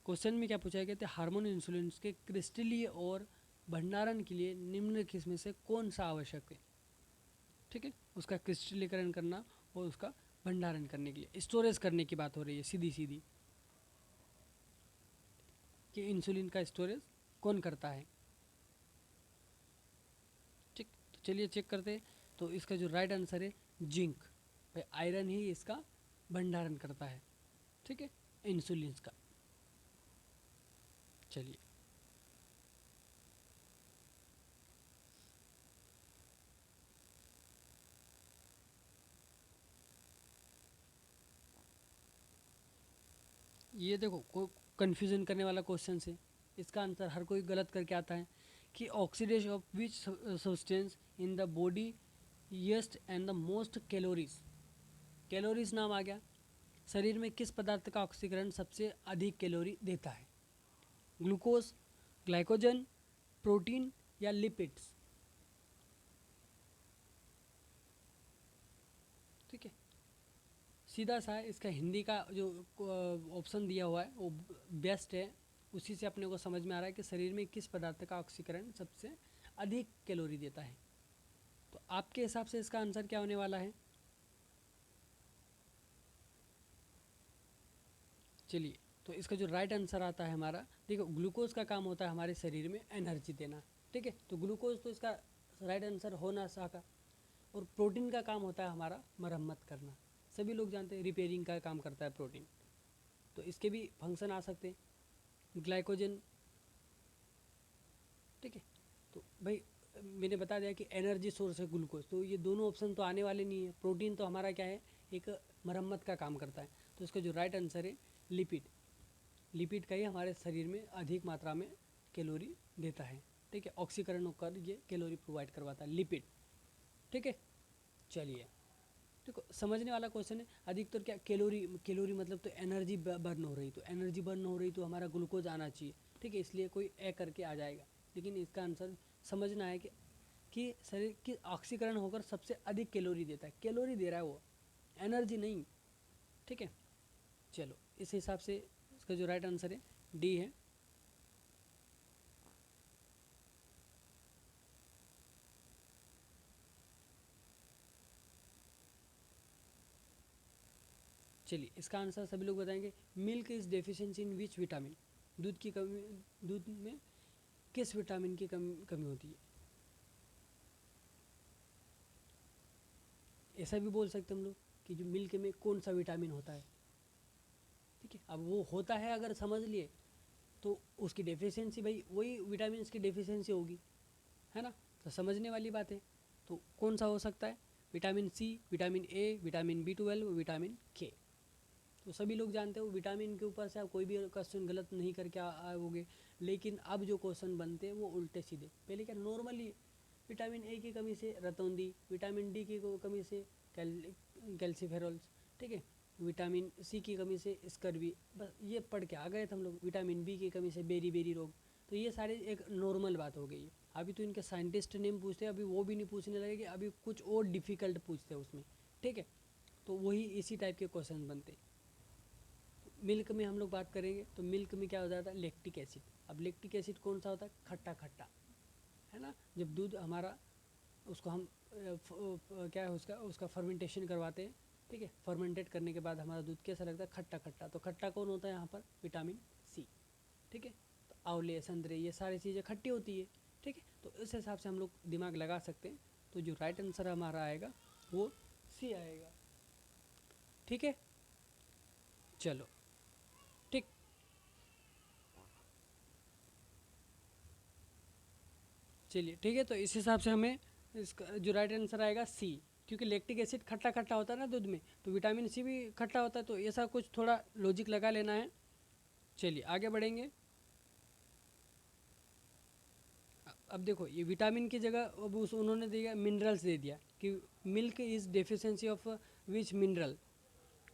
क्वेश्चन में क्या पूछा गया था, हार्मोन इंसुलिन के क्रिस्टलीय और भंडारण के लिए निम्नलिखित में से कौन सा आवश्यक है। ठीक है, उसका क्रिस्टलीकरण करना और उसका भंडारण करने के लिए, स्टोरेज करने की बात हो रही है सीधी सीधी, कि इंसुलिन का स्टोरेज कौन करता है। ठीक, तो चलिए चेक करते हैं। तो इसका जो राइट आंसर है जिंक, भाई आयरन ही इसका भंडारण करता है। ठीक है, इंसुलिन का। चलिए ये देखो कंफ्यूजन करने वाला क्वेश्चन है। इसका आंसर हर कोई गलत करके आता है कि oxidation of which substance in the body यस्ट and the most calories. Calories नाम आ गया, शरीर में किस पदार्थ का ऑक्सीकरण सबसे अधिक कैलोरी देता है। ग्लूकोज, ग्लाइकोजन, प्रोटीन या लिपिड्स। ठीक है, सीधा सा है, इसका हिंदी का जो ऑप्शन दिया हुआ है वो बेस्ट है। उसी से अपने को समझ में आ रहा है कि शरीर में किस पदार्थ का ऑक्सीकरण सबसे अधिक कैलोरी देता है। तो आपके हिसाब से इसका आंसर क्या होने वाला है। चलिए, तो इसका जो राइट आंसर आता है हमारा, देखो ग्लूकोज का काम होता है हमारे शरीर में एनर्जी देना। ठीक है, तो ग्लूकोज तो इसका राइट आंसर हो ना सका। और प्रोटीन का काम होता है हमारा मरम्मत करना, सभी लोग जानते हैं रिपेयरिंग का काम करता है प्रोटीन। तो इसके भी फंक्शन आ सकते हैं, ग्लाइकोजन। ठीक है, तो भाई मैंने बता दिया कि एनर्जी सोर्स है ग्लूकोज, तो ये दोनों ऑप्शन तो आने वाले नहीं है। प्रोटीन तो हमारा क्या है, एक मरम्मत का काम करता है। तो इसका जो राइट आंसर है लिपिड, लिपिड का ही हमारे शरीर में अधिक मात्रा में कैलोरी देता है। ठीक है, ऑक्सीकरण होकर ये कैलोरी प्रोवाइड करवाता है लिपिड। ठीक है, चलिए देखो समझने वाला क्वेश्चन है। अधिकतर क्या कैलोरी, कैलोरी मतलब तो एनर्जी बर्न हो रही, तो एनर्जी बर्न हो रही तो हमारा ग्लूकोज आना चाहिए। ठीक है, इसलिए कोई ए करके आ जाएगा, लेकिन इसका आंसर समझना है कि शरीर की ऑक्सीकरण होकर सबसे अधिक कैलोरी देता है, कैलोरी दे रहा है वो, एनर्जी नहीं। ठीक है, चलो इस हिसाब से इसका जो राइट आंसर है डी है। चलिए इसका आंसर सभी लोग बताएंगे। Milk is deficiency in which vitamin, दूध की कमी, दूध में किस विटामिन की कमी होती है। ऐसा भी बोल सकते हम लोग कि जो मिल्क में कौन सा विटामिन होता है, ठीक है। अब वो होता है अगर समझ लिए तो उसकी डेफिशिएंसी भाई वही विटामिन की डेफिशिएंसी होगी, है ना। तो समझने वाली बात है। तो कौन सा हो सकता है, vitamin C, vitamin A, vitamin B12, vitamin K. तो सभी लोग जानते हो विटामिन के ऊपर से आप कोई भी क्वेश्चन गलत नहीं करके आओगे। लेकिन अब जो क्वेश्चन बनते हैं वो उल्टे सीधे। पहले क्या नॉर्मली विटामिन ए की कमी से रतौंधी, विटामिन डी की कमी से कैल्सीफेरॉल्स, ठीक है, विटामिन सी की कमी से स्कर्वी, बस ये पढ़ के आ गए थे हम लोग। विटामिन बी की कमी से बेरी बेरी रोग। तो ये सारे एक नॉर्मल बात हो गई है। अभी तो इनके साइंटिस्ट नेम पूछते हैं, अभी वो भी नहीं पूछने लगेंगे, अभी कुछ और डिफ़िकल्ट पूछते हैं उसमें, ठीक है। तो वही इसी टाइप के क्वेश्चन बनते हैं। मिल्क में हम लोग बात करेंगे तो मिल्क में क्या हो जाता है, लैक्टिक एसिड। अब लैक्टिक एसिड कौन सा होता है, खट्टा खट्टा, है ना। जब दूध हमारा उसको हम क्या है उसका उसका फर्मेंटेशन करवाते हैं, ठीक है। फर्मेंटेट करने के बाद हमारा दूध कैसा लगता है, खट्टा खट्टा। तो खट्टा कौन होता है यहाँ पर, विटामिन सी, ठीक है। तो आंवले, संतरे, ये सारी चीज़ें खट्टी होती है, ठीक है। तो इस हिसाब से हम लोग दिमाग लगा सकते हैं। तो जो राइट आंसर हमारा आएगा वो सी आएगा, ठीक है। चलो ठीक, चलिए ठीक है। तो इस हिसाब से हमें इसका जो राइट आंसर आएगा सी, क्योंकि लैक्टिक एसिड खट्टा खट्टा होता है ना दूध में, तो विटामिन सी भी खट्टा होता है। तो ऐसा कुछ थोड़ा लॉजिक लगा लेना है। चलिए आगे बढ़ेंगे। अब देखो ये विटामिन की जगह अब उस उन्होंने दिया मिनरल्स दे दिया कि milk is deficiency of which mineral,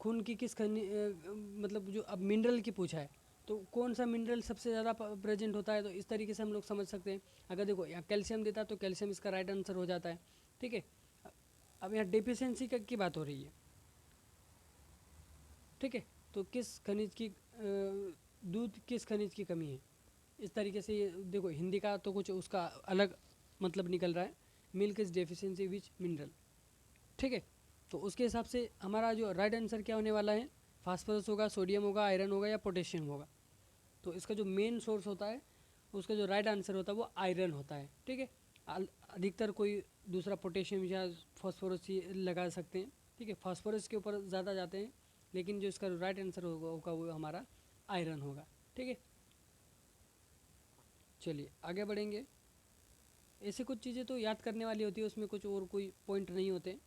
खून की किस मतलब जो अब मिनरल की पूछा है तो कौन सा मिनरल सबसे ज़्यादा प्रेजेंट होता है। तो इस तरीके से हम लोग समझ सकते हैं। अगर देखो यहाँ कैल्शियम देता है तो कैल्शियम इसका राइट आंसर हो जाता है, ठीक है। अब यहाँ डेफिशिएंसी की बात हो रही है, ठीक है। तो किस खनिज की दूध किस खनिज की कमी है, इस तरीके से ये देखो हिंदी का तो कुछ उसका अलग मतलब निकल रहा है। Milk is deficiency which mineral, ठीक है। तो उसके हिसाब से हमारा जो राइट आंसर क्या होने वाला है, फास्फोरस होगा, सोडियम होगा, आयरन होगा या पोटेशियम होगा। तो इसका जो मेन सोर्स होता है उसका जो राइट आंसर होता है वो आयरन होता है, ठीक है। अधिकतर कोई दूसरा पोटेशियम या फास्फोरस लगा सकते हैं, ठीक है। फास्फोरस के ऊपर ज़्यादा जाते हैं, लेकिन जो इसका राइट आंसर होगा वो हमारा आयरन होगा, ठीक है। चलिए आगे बढ़ेंगे। ऐसे कुछ चीज़ें तो याद करने वाली होती है, उसमें कुछ और कोई पॉइंट नहीं होते।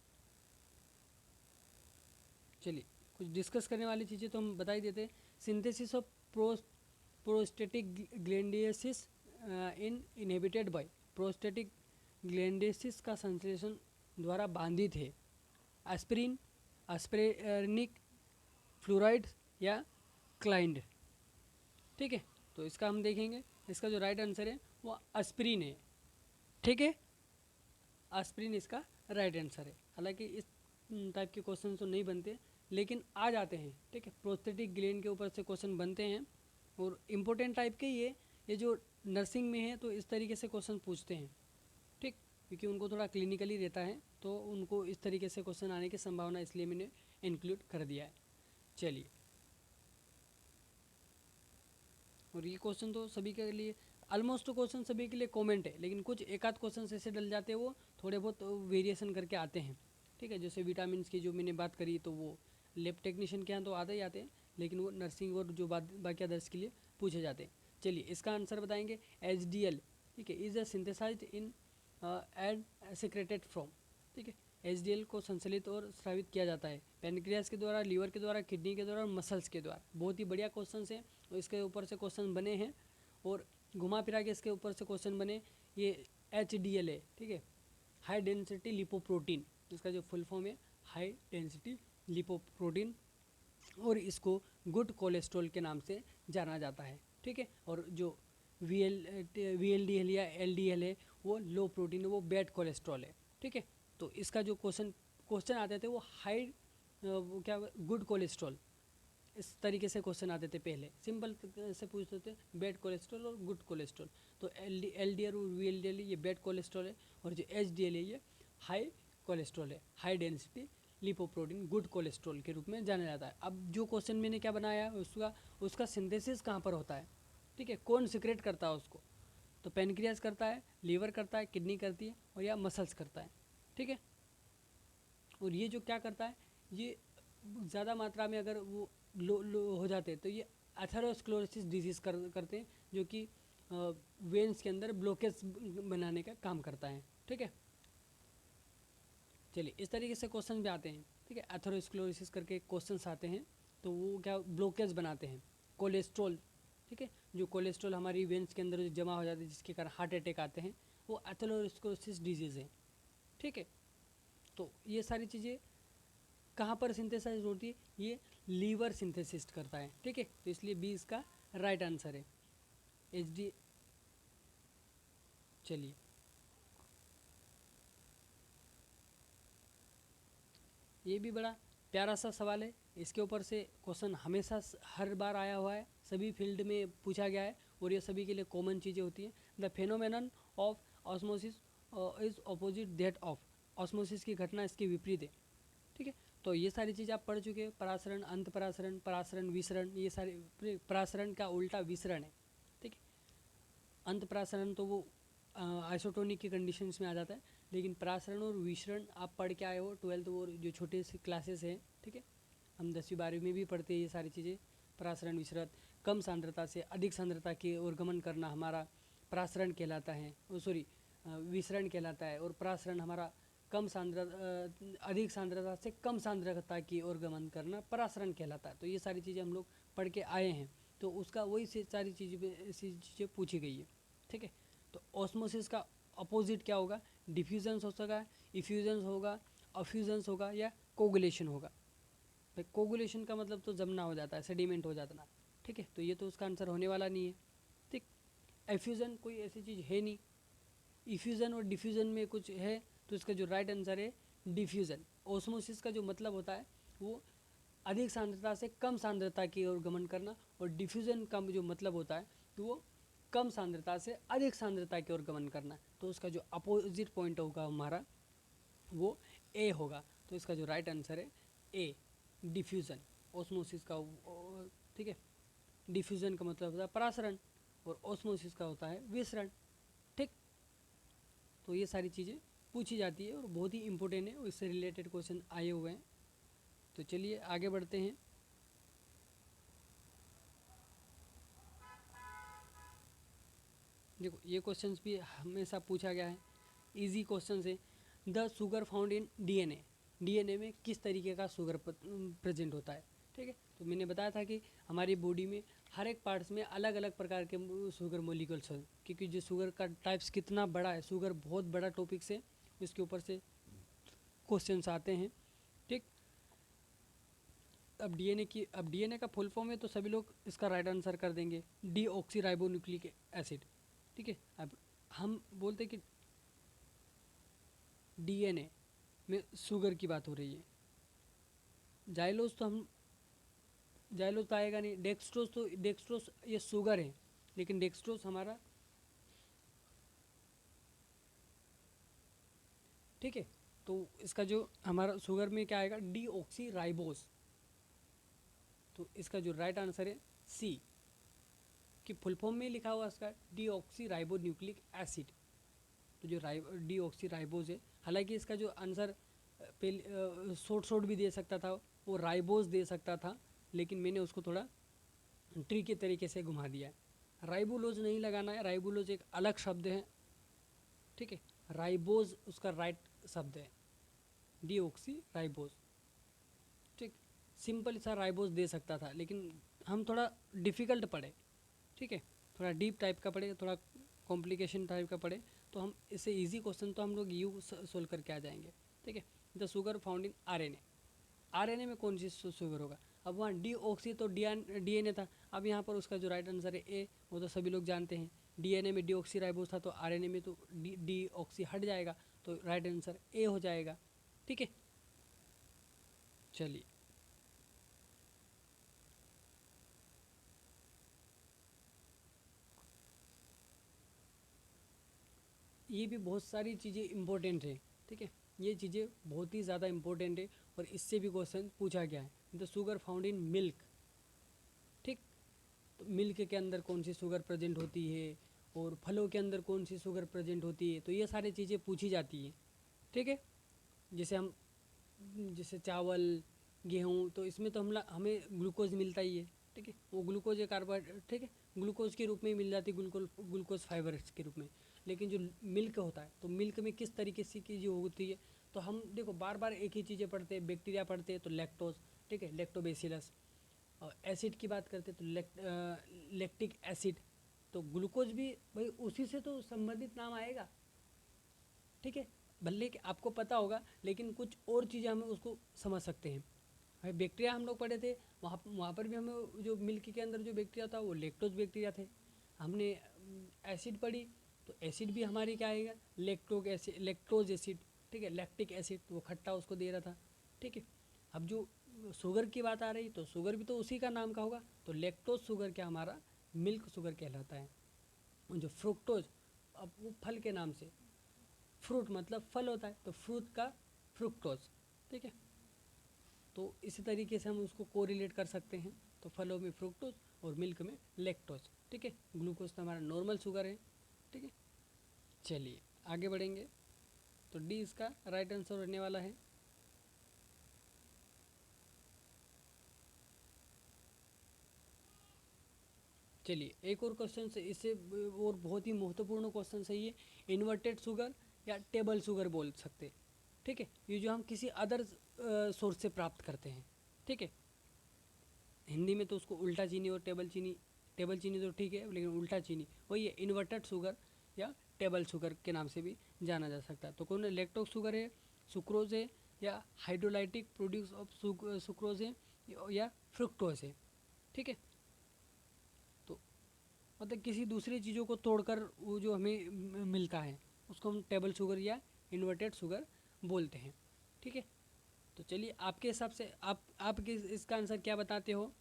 चलिए कुछ डिस्कस करने वाली चीज़ें तो हम बता ही देते हैं। सिंथेसिस ऑफ प्रोस्टेटिक ग्लैंडियोसिस इन इनहिबिटेड बाय, प्रोस्टेटिक ग्लैंडियोसिस का संश्लेषण द्वारा बाधित है एस्पिरिन, एस्पिरिनिक फ्लोराइड या क्लाइंड, ठीक है। तो इसका हम देखेंगे, इसका जो राइट आंसर है वो एस्पिरिन है, ठीक है। एस्पिरिन इसका राइट आंसर है। हालांकि इस टाइप के क्वेश्चन तो नहीं बनते लेकिन आ जाते हैं, ठीक है। प्रोस्थेटिक ग्लैंड के ऊपर से क्वेश्चन बनते हैं और इम्पोर्टेंट टाइप के ये जो नर्सिंग में है तो इस तरीके से क्वेश्चन पूछते हैं, ठीक। क्योंकि उनको थोड़ा क्लिनिकली रहता है तो उनको इस तरीके से क्वेश्चन आने की संभावना, इसलिए मैंने इंक्लूड कर दिया है। चलिए, और ये क्वेश्चन तो सभी के लिए ऑलमोस्ट क्वेश्चन सभी के लिए कॉमेंट है, लेकिन कुछ एक आध क्वेश्चन ऐसे डल जाते हैं वो थोड़े बहुत वेरिएशन करके आते हैं, ठीक है। जैसे विटामिन की जो मैंने बात करी तो वो लैब टेक्नीशियन के यहाँ तो आते ही आते हैं, लेकिन वो नर्सिंग और जो बाकी अदर्स के लिए पूछे जाते हैं। चलिए इसका आंसर बताएंगे HDL, ठीक है, is a synthesized in and secreted from, ठीक है। HDL को संश्लेषित और स्रावित किया जाता है पैनक्रियास के द्वारा, लीवर के द्वारा, किडनी के द्वारा और मसल्स के द्वारा। बहुत ही बढ़िया क्वेश्चन है और इसके ऊपर से क्वेश्चन बने हैं और घुमा फिरा के इसके ऊपर से क्वेश्चन बने। ये HDL है, ठीक है, हाई डेंसिटी लिपोप्रोटीन, इसका जो फुल फॉर्म है हाई डेंसिटी लिपोप्रोटीन, और इसको गुड कोलेस्ट्रॉल के नाम से जाना जाता है, ठीक है। और जो VLDL या LDL है वो लो प्रोटीन है, वो बैड कोलेस्ट्रॉल है, ठीक है। तो इसका जो क्वेश्चन आते थे वो हाई वो क्या गुड कोलेस्ट्रॉल, इस तरीके से क्वेश्चन आते थे पहले। सिंपल से पूछते थे बैड कोलेस्ट्रॉल और गुड कोलेस्ट्रॉल। तो LDL और VLDL ये बैड कोलेस्ट्रॉल है और जो HDL है ये हाई कोलेस्ट्रॉल है, high density lipoprotein good cholesterol के रूप में जाना जाता है। अब जो क्वेश्चन मैंने क्या बनाया है उसका सिंथेसिस कहाँ पर होता है, ठीक है, कौन सिक्रेट करता है उसको, तो पेनक्रियास करता है, लीवर करता है, किडनी करती है और या मसल्स करता है, ठीक है। और ये जो क्या करता है, ये ज़्यादा मात्रा में अगर वो लो हो जाते हैं तो ये एथेरोस्क्लेरोसिस डिजीज़ करते हैं, जो कि वेन्स के अंदर ब्लॉकेज बनाने का काम करता है, ठीक है। चलिए इस तरीके से क्वेश्चन भी आते हैं, ठीक है। एथेरोस्क्लेरोसिस करके क्वेश्चंस आते हैं, तो वो क्या ब्लॉकेज बनाते हैं कोलेस्ट्रॉल, ठीक है। जो कोलेस्ट्रॉल हमारी वेन्स के अंदर जमा हो जाती है जिसके कारण हार्ट अटैक आते हैं, वो एथेरोस्क्लेरोसिस डिजीज़ है, ठीक है। तो ये सारी चीज़ें कहाँ पर सिंथेसाइज होती है, ये लीवर सिंथेसिस करता है, ठीक है। तो इसलिए बी इसका राइट आंसर है, एच डी। चलिए ये भी बड़ा प्यारा सा सवाल है, इसके ऊपर से क्वेश्चन हमेशा हर बार आया हुआ है, सभी फील्ड में पूछा गया है और ये सभी के लिए कॉमन चीज़ें होती हैं। The phenomenon of osmosis is opposite that of, osmosis की घटना इसके विपरीत है, ठीक है। तो ये सारी चीज़ आप पढ़ चुके हैं, परासरण, अंत परासरण, परासरण, विसरण, ये सारे परासरण का उल्टा विसरण है, ठीक है। अंत परासरण तो वो आइसोटोनिक की कंडीशंस में आ जाता है, लेकिन परासरण और विसरण आप पढ़ के आए हो 12th और जो छोटे से क्लासेस हैं, ठीक है। हम 10वीं 12वीं में भी पढ़ते हैं ये सारी चीज़ें, परासरण विसरण, कम सांद्रता से अधिक सांद्रता की ओर गमन करना हमारा परासरण कहलाता है, सॉरी विसरण कहलाता है, और परासरण हमारा कम सांद्रता अधिक सांद्रता से कम सांद्रता की ओर गमन करना परासरण कहलाता है। तो ये सारी चीज़ें हम लोग पढ़ के आए हैं, तो उसका वही से सारी चीज़ें पूछी गई है, ठीक है। तो ऑस्मोसिस का अपोजिट क्या होगा, डिफ्यूजन्स हो सका, इफ्यूजन्स होगा, अफ्यूजन्स होगा या कोगुलेशन होगा। भाई कोगुलेशन का मतलब तो जमना हो जाता है, सेडिमेंट हो जाता है, ठीक है। तो ये तो उसका आंसर होने वाला नहीं है, ठीक। एफ्यूज़न कोई ऐसी चीज़ है नहीं, इफ्यूज़न और डिफ्यूज़न में कुछ है, तो इसका जो राइट आंसर है डिफ्यूज़न। ऑस्मोसिस का जो मतलब होता है वो अधिक सांद्रता से कम सांद्रता की ओर गमन करना, और डिफ्यूज़न का जो मतलब होता है तो वो कम सांद्रता से अधिक सांद्रता की ओर गमन करना। तो उसका जो अपोजिट पॉइंट होगा हमारा वो ए होगा। तो इसका जो राइट आंसर है ए, डिफ्यूज़न। ऑस्मोसिस का ठीक है, डिफ्यूज़न का मतलब होता है परासरण और ऑस्मोसिस का होता है विसरण, ठीक। तो ये सारी चीज़ें पूछी जाती है और बहुत ही इंपॉर्टेंट है और इससे रिलेटेड क्वेश्चन आए हुए हैं। तो चलिए आगे बढ़ते हैं। देखो ये क्वेश्चंस भी हमेशा पूछा गया है, इजी क्वेश्चंस है। The sugar found in DNA, DNA में किस तरीके का शुगर प्रेजेंट होता है, ठीक है। तो मैंने बताया था कि हमारी बॉडी में हर एक पार्ट्स में अलग अलग प्रकार के शुगर मोलिकुल्स हैं, क्योंकि जो शुगर का टाइप्स कितना बड़ा है, शुगर बहुत बड़ा टॉपिक से इसके ऊपर से क्वेश्चंस आते हैं, ठीक। अब डीएनए का फुल फॉर्म है तो सभी लोग इसका राइट आंसर कर देंगे, डीऑक्सीराइबोन्यूक्लिक एसिड, ठीक है। अब हम बोलते कि डीएनए में शुगर की बात हो रही है, जाइलोज तो आएगा नहीं, डेक्सट्रोज ये शुगर है, लेकिन डेक्सट्रोज हमारा, ठीक है। तो इसका जो हमारा शुगर में क्या आएगा, डीऑक्सीराइबोज। तो इसका जो राइट आंसर है सी, कि फुल फॉर्म में लिखा हुआ इसका डीऑक्सीराइबोन्यूक्लिक एसिड। तो जो डीऑक्सीराइबोज है, हालांकि इसका जो आंसर पहले शॉर्ट भी दे सकता था, वो राइबोज दे सकता था, लेकिन मैंने उसको थोड़ा ट्रिकी तरीके से घुमा दिया है। राइबोलोज नहीं लगाना है, राइबोलोज एक अलग शब्द है, ठीक है। राइबोज उसका राइट शब्द है, डीऑक्सीराइबोज, ठीक। सिंपल सा राइबोज दे सकता था, लेकिन हम थोड़ा डिफ़िकल्ट पढ़े, ठीक है, थोड़ा डीप टाइप का पढ़े, थोड़ा कॉम्प्लिकेशन टाइप का पढ़े, तो हम इससे इजी क्वेश्चन तो हम लोग यू सोल्व करके आ जाएंगे, ठीक है। The sugar found in RNA, RNA में कौन सी शुगर होगा। अब वहाँ डीऑक्सी तो डीएनए था, अब यहाँ पर उसका जो राइट आंसर है ए, वो तो सभी लोग जानते हैं। डीएनए में डीऑक्सीराइबोज था, तो आरएनए में तो डीऑक्सी हट जाएगा, तो राइट आंसर ए हो जाएगा, ठीक है। चलिए ये भी बहुत सारी चीज़ें इम्पोर्टेंट है, ठीक है। ये चीज़ें बहुत ही ज़्यादा इंपॉर्टेंट है और इससे भी क्वेश्चन पूछा गया है। The sugar found in milk, ठीक, तो मिल्क के अंदर कौन सी शुगर प्रेजेंट होती है और फलों के अंदर कौन सी शुगर प्रेजेंट होती है, तो ये सारी चीज़ें पूछी जाती हैं, ठीक है। जैसे चावल, गेहूँ, तो इसमें तो हमें ग्लूकोज मिलता ही है, ठीक है, वो ग्लूकोज एक कार्बोहाइड्रेट, ठीक है, ग्लूकोज के रूप में ही मिल जाती है, ग्लूकोज फाइबर के रूप में। लेकिन जो मिल्क होता है, तो मिल्क में किस तरीके से की जो होती है, तो हम देखो बार बार एक ही चीज़ें पढ़ते हैं, बैक्टीरिया पढ़ते हैं तो लैक्टोज, ठीक है, लैक्टोबैसिलस। और एसिड की बात करते तो लैक्टिक एसिड, तो ग्लूकोज भी भाई उसी से तो संबंधित नाम आएगा, ठीक है। भले कि आपको पता होगा लेकिन कुछ और चीज़ें हमें उसको समझ सकते हैं। भाई बैक्टीरिया हम लोग पढ़े थे, वहाँ पर भी हमें जो मिल्क के अंदर जो बैक्टीरिया था वो लैक्टोज बैक्टीरिया थे। हमने एसिड पढ़ी, तो एसिड भी हमारी क्या आएगा, लैक्टोज एसिड, ठीक है, लैक्टिक एसिड, तो वो खट्टा उसको दे रहा था, ठीक है। अब जो शुगर की बात आ रही, तो शुगर भी तो उसी का नाम का होगा, तो लैक्टोज शुगर क्या हमारा मिल्क शुगर कहलाता है। और जो फ्रुक्टोज, अब वो फल के नाम से, फ्रूट मतलब फल होता है, तो फ्रूट का फ्रुक्टोज, ठीक है। तो इसी तरीके से हम उसको कोरिलेट कर सकते हैं, तो फलों में फ्रुक्टोज और मिल्क में लैक्टोज, ठीक है। ग्लूकोज तो हमारा नॉर्मल शुगर है, ठीक है। चलिए आगे बढ़ेंगे, तो डी इसका राइट आंसर रहने वाला है। चलिए एक और क्वेश्चन से, इससे और बहुत ही महत्वपूर्ण क्वेश्चन सही है, इन्वर्टेड शुगर या टेबल शुगर बोल सकते हैं, ठीक है। ये जो हम किसी अदर सोर्स से प्राप्त करते हैं, ठीक है। हिंदी में तो उसको उल्टा चीनी और टेबल चीनी तो ठीक है, लेकिन उल्टा चीनी वही है, इन्वर्टेड शुगर या टेबल शुगर के नाम से भी जाना जा सकता है। तो कौन है, लैक्टोज शुगर है, सुक्रोज है, या हाइड्रोलाइटिक प्रोड्यूस ऑफ सुक्रोज है, या फ्रुक्टोज है, ठीक है। तो मतलब किसी दूसरी चीज़ों को तोड़कर वो जो हमें मिलता है उसको हम टेबल शुगर या इन्वर्टेड शुगर बोलते हैं, ठीक है। तो चलिए आपके हिसाब से आप इसका आंसर क्या बताते हो।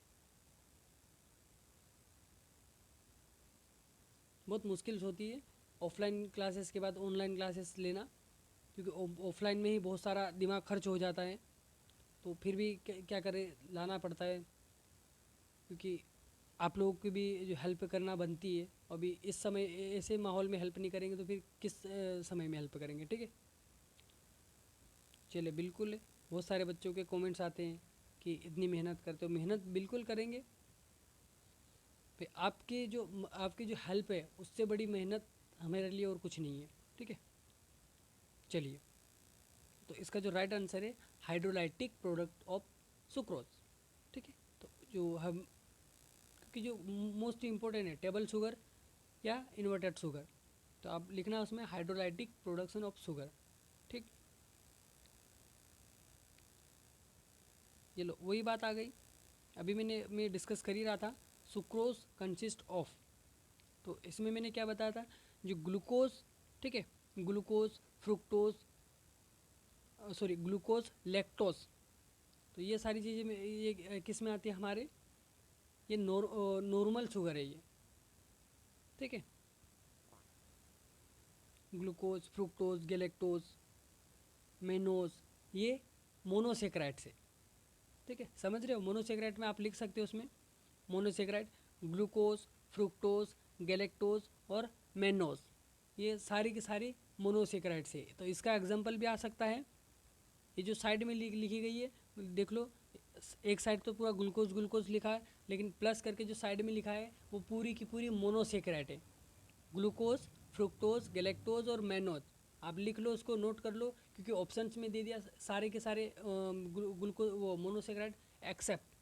बहुत मुश्किल होती है ऑफलाइन क्लासेस के बाद ऑनलाइन क्लासेस लेना, क्योंकि ऑफलाइन में ही बहुत सारा दिमाग खर्च हो जाता है, तो फिर भी क्या करें, लाना पड़ता है, क्योंकि आप लोगों की भी जो हेल्प करना बनती है। अभी इस समय ऐसे माहौल में हेल्प नहीं करेंगे तो फिर किस समय में हेल्प करेंगे, ठीक है। चलिए बिल्कुल, बहुत सारे बच्चों के कमेंट्स आते हैं कि इतनी मेहनत करते हो, मेहनत बिल्कुल करेंगे। फिर आपकी जो हेल्प है उससे बड़ी मेहनत हमारे लिए और कुछ नहीं है, ठीक है। चलिए, तो इसका जो राइट आंसर है हाइड्रोलाइटिक प्रोडक्ट ऑफ सुक्रोज, ठीक है। तो जो हम, क्योंकि जो मोस्ट इम्पोर्टेंट है टेबल शुगर या इन्वर्टेड शुगर, तो आप लिखना उसमें हाइड्रोलाइटिक प्रोडक्शन ऑफ शुगर, ठीक। ये लो वही बात आ गई, अभी मैं डिस्कस कर ही रहा था, सुक्रोज कंसिस्ट ऑफ, तो इसमें मैंने क्या बताया था, जो ग्लूकोज, ठीक है, glucose, fructose, sorry glucose, lactose, तो ये सारी चीज़ें में ये किस में आती है हमारे, ये नॉर्मल शुगर है ये, ठीक है। ग्लूकोज, फ्रुक्टोज, गैलेक्टोज, मेनोज, ये मोनोसेक्राइड से, ठीक है, समझ रहे हो। मोनोसेक्राइड में आप लिख सकते हो उसमें, मोनोसेक्राइड, ग्लूकोज, फ्रुक्टोज, गैलेक्टोज और मेनोज, ये सारी की सारी मोनोसेक्राइड से। तो इसका एग्जांपल भी आ सकता है, ये जो साइड में लिखी गई है, देख लो, एक साइड तो पूरा ग्लूकोज ग्लूकोज लिखा है, लेकिन प्लस करके जो साइड में लिखा है वो पूरी की पूरी मोनोसेक्राइड है, ग्लूकोज, फ्रुक्टोज, गैलेक्टोज और मेनोज। आप लिख लो, उसको नोट कर लो, क्योंकि ऑप्शंस में दे दिया सारे के सारे ग्लूकोज वो मोनोसेक्राइड एक्सेप्ट,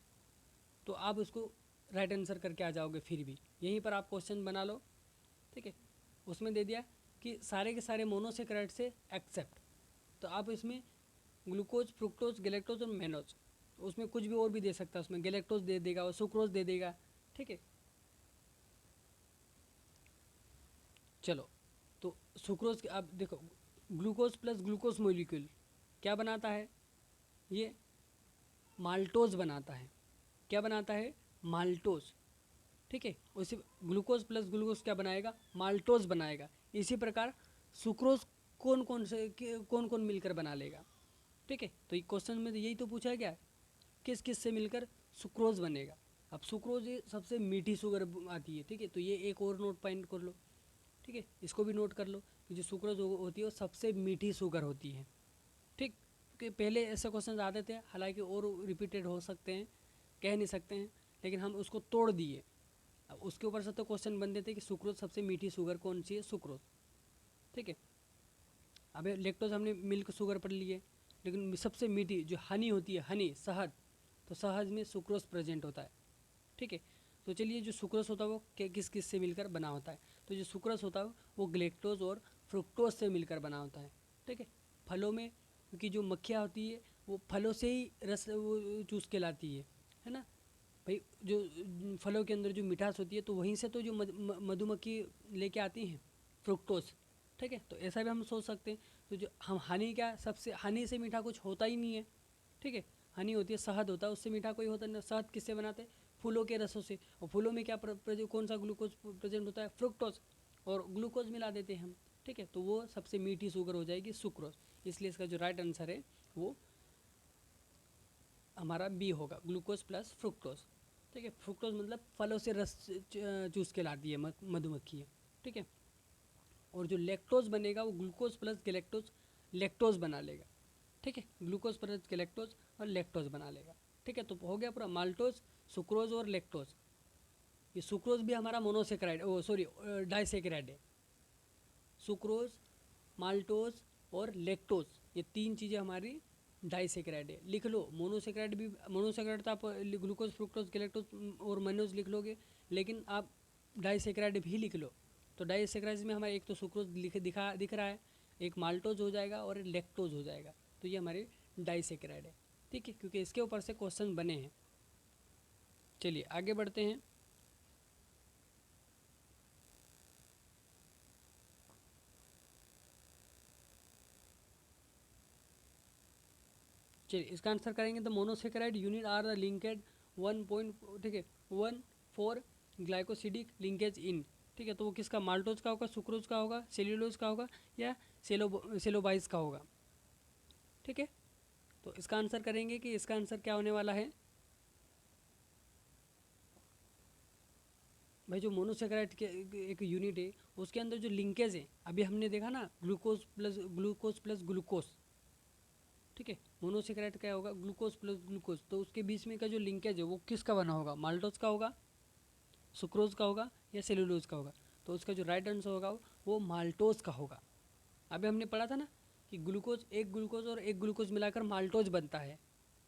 तो आप उसको राइट आंसर करके आ जाओगे। फिर भी यहीं पर आप क्वेश्चन बना लो, ठीक है, उसमें दे दिया कि सारे के सारे मोनोसेक्राइड से एक्सेप्ट, तो आप इसमें ग्लूकोज, फ्रुक्टोज, गैलेक्टोज और मेनोज, तो उसमें कुछ भी और भी दे सकता है, उसमें गैलेक्टोज दे देगा और सुक्रोज दे देगा, ठीक है। चलो, तो सुक्रोज आप देखो, ग्लूकोज प्लस ग्लूकोज मोलिक्यूल क्या बनाता है, ये माल्टोज बनाता है। क्या बनाता है, माल्टोज, ठीक है। उसी ग्लूकोज प्लस ग्लूकोज क्या बनाएगा, माल्टोज बनाएगा। इसी प्रकार सुक्रोज कौन कौन मिलकर बना लेगा। ठीक है, तो क्वेश्चन में तो यही तो पूछा गया, किस किस से मिलकर सुक्रोज बनेगा। अब सुक्रोज ये सबसे मीठी शुगर आती है। ठीक है, तो ये एक और नोट पॉइंट कर लो। ठीक है, इसको भी नोट कर लो कि जो सुक्रोज होती है वो सबसे मीठी शुगर होती है। ठीक, क्योंकि पहले ऐसे क्वेश्चन आते थे, हालांकि और रिपीटेड हो सकते हैं, कह नहीं सकते हैं, लेकिन हम उसको तोड़ दिए। अब उसके ऊपर से तो क्वेश्चन बनते थे कि सुक्रोज सबसे मीठी शुगर कौन सी है, सुक्रोज। ठीक है, अब लेक्टोज हमने मिल्क शुगर पढ़ ली है, लेकिन सबसे मीठी जो हनी होती है, हनी शहद, तो शहद में सुक्रोज प्रेजेंट होता है। ठीक है, तो चलिए जो सुक्रोज होता है वो किस किस से मिलकर बना होता है। तो जो सुक्रोज होता है वो ग्लेक्टोज और फ्रुक्टोज से मिलकर बना होता है। ठीक है, फलों में, क्योंकि जो मक्खियाँ होती है वो फलों से ही रस वो चूस के लाती है ना भाई। जो फलों के अंदर जो मिठास होती है तो वहीं से तो जो मधुमक्खी लेके आती हैं फ्रुक्टोज। ठीक है, तो ऐसा भी हम सोच सकते हैं। तो जो हम हनी, क्या सबसे हनी से मीठा कुछ होता ही नहीं है। ठीक है, हनी होती है, शहद होता है, उससे मीठा कोई होता नहीं। शहद किससे बनाते हैं, फूलों के रसों से। और फूलों में क्या कौन सा ग्लूकोज प्रेजेंट होता है, फ्रुक्टोज, और ग्लूकोज मिला देते हैं हम। ठीक है, तो वो सबसे मीठी शुगर हो जाएगी सुक्रोज। इसलिए इसका जो राइट आंसर है वो हमारा बी होगा, ग्लूकोज प्लस फ्रुक्टोज। ठीक है, फ्रुक्टोज मतलब फलों से रस चूस के लाती है मधुमक्खी। ठीक है, और जो लैक्टोज बनेगा वो ग्लूकोज प्लस गैलेक्टोज लैक्टोज बना लेगा। ठीक है, ग्लूकोज प्लस गैलेक्टोज और लैक्टोज बना लेगा। ठीक है, तो हो गया पूरा माल्टोज, सुक्रोज और लैक्टोज। ये सुक्रोज भी हमारा मोनोसेक्राइड, ओ सॉरी डाइसेक्राइड है। सुक्रोज, माल्टोज और लैक्टोज, ये तीन चीज़ें हमारी डाइसेक्राइड है। लिख लो, मोनोसेक्राइड भी, मोनोसेक्राइड तो आप ग्लूकोज फ्रुक्टोज गैलेक्टोज और मनोज लिख लोगे, लेकिन आप डाइसेक्राइड भी लिख लो। तो डाइसेक्राइड में हमारा एक तो सुक्रोज दिख रहा है, एक माल्टोज हो जाएगा और लैक्टोज हो जाएगा। तो ये हमारे डाइसेक्राइड है। ठीक है, क्योंकि इसके ऊपर से क्वेश्चन बने हैं। चलिए आगे बढ़ते हैं। चलिए इसका आंसर करेंगे। तो monosaccharide unit are the linked 1 ठीक है 1 4 ग्लाइकोसिडिक लिंकेज इन। ठीक है, तो वो किसका, माल्टोज का होगा, सुक्रोज का होगा, सेल्यूलोज का होगा, या सेलोबाइज का होगा। ठीक है, तो इसका आंसर करेंगे कि इसका आंसर क्या होने वाला है भाई। जो मोनोसेक्राइड के एक यूनिट है उसके अंदर जो लिंकेज है, अभी हमने देखा ना, ग्लूकोज प्लस ग्लूकोज। ठीक है, मोनोसेक्राइड क्या होगा, ग्लूकोज प्लस ग्लूकोज। तो उसके बीच में का जो लिंकेज है वो किसका बना होगा, माल्टोज का होगा, सुक्रोज का होगा, या सेलुलोज का होगा। तो उसका जो राइट आंसर होगा वो माल्टोज का होगा। अभी हमने पढ़ा था ना कि ग्लूकोज और एक ग्लूकोज मिलाकर माल्टोज बनता है।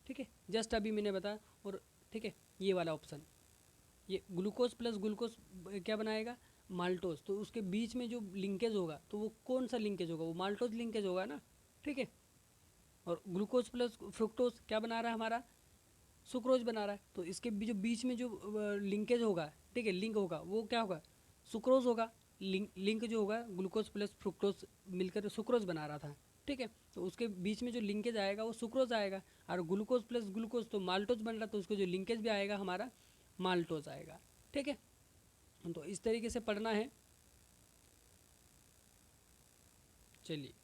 ठीक है, जस्ट अभी मैंने बताया। और ठीक है, ये वाला ऑप्शन, ये ग्लूकोज प्लस ग्लूकोज क्या बनाएगा, माल्टोज। तो उसके बीच में जो लिंकेज होगा तो वो कौन सा लिंकेज होगा, वो माल्टोज लिंकेज होगा ना। ठीक है, और ग्लूकोज प्लस फ्रुक्टोज क्या बना रहा है हमारा, सुक्रोज बना रहा है। तो इसके जो बीच में जो लिंकेज होगा, ठीक है, लिंक होगा, वो क्या होगा, सुक्रोज होगा। लिंक जो होगा, ग्लूकोज प्लस फ्रुक्टोज मिलकर सुक्रोज बना रहा था। ठीक है, तो उसके बीच में जो लिंकेज आएगा वो सुक्रोज आएगा, और ग्लूकोज प्लस ग्लूकोज तो माल्टोज बन रहा, तो उसको जो लिंकेज भी आएगा हमारा माल्टोज आएगा। ठीक है, तो इस तरीके से पढ़ना है। चलिए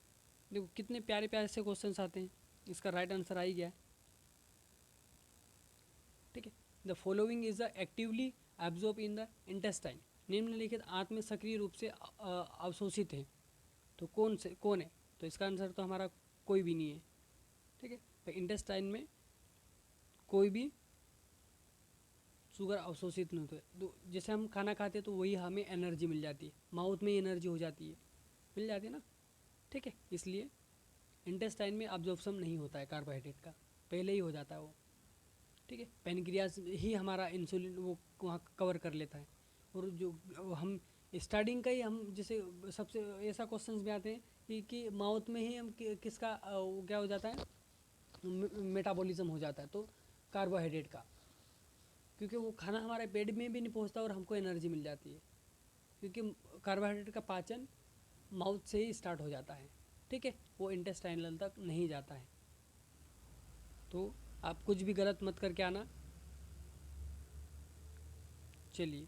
देखो कितने प्यारे प्यारे से क्वेश्चंस आते हैं। इसका राइट आंसर आ ही गया है। ठीक है, the following is the actively absorb in the intestine. निम्नलिखित आंत में सक्रिय रूप से अवशोषित है। तो कौन है, तो इसका आंसर तो हमारा कोई भी नहीं है। ठीक है, तो इंटेस्टाइन में कोई भी शुगर अवशोषित नहीं होता है। तो जैसे हम खाना खाते हैं तो वही हमें एनर्जी मिल जाती है, माउथ में एनर्जी हो जाती है, मिल जाती है ना। ठीक है, इसलिए इंटेस्टाइन में अब्जॉर्प्शन नहीं होता है कार्बोहाइड्रेट का, पहले ही हो जाता है वो। ठीक है, पेनक्रियाज ही हमारा इंसुलिन वो वहाँ कवर कर लेता है। और जो हम स्टार्टिंग का ही हम जैसे सबसे ऐसा क्वेश्चंस भी आते हैं कि माउथ में ही हम किसका वो क्या हो जाता है, मेटाबॉलिज्म हो जाता है, तो कार्बोहाइड्रेट का। क्योंकि वो खाना हमारे पेट में भी नहीं पहुंचता और हमको एनर्जी मिल जाती है, क्योंकि कार्बोहाइड्रेट का पाचन माउथ से ही स्टार्ट हो जाता है। ठीक है, वो इंटेस्टाइनल तक नहीं जाता है। तो आप कुछ भी गलत मत करके आना। चलिए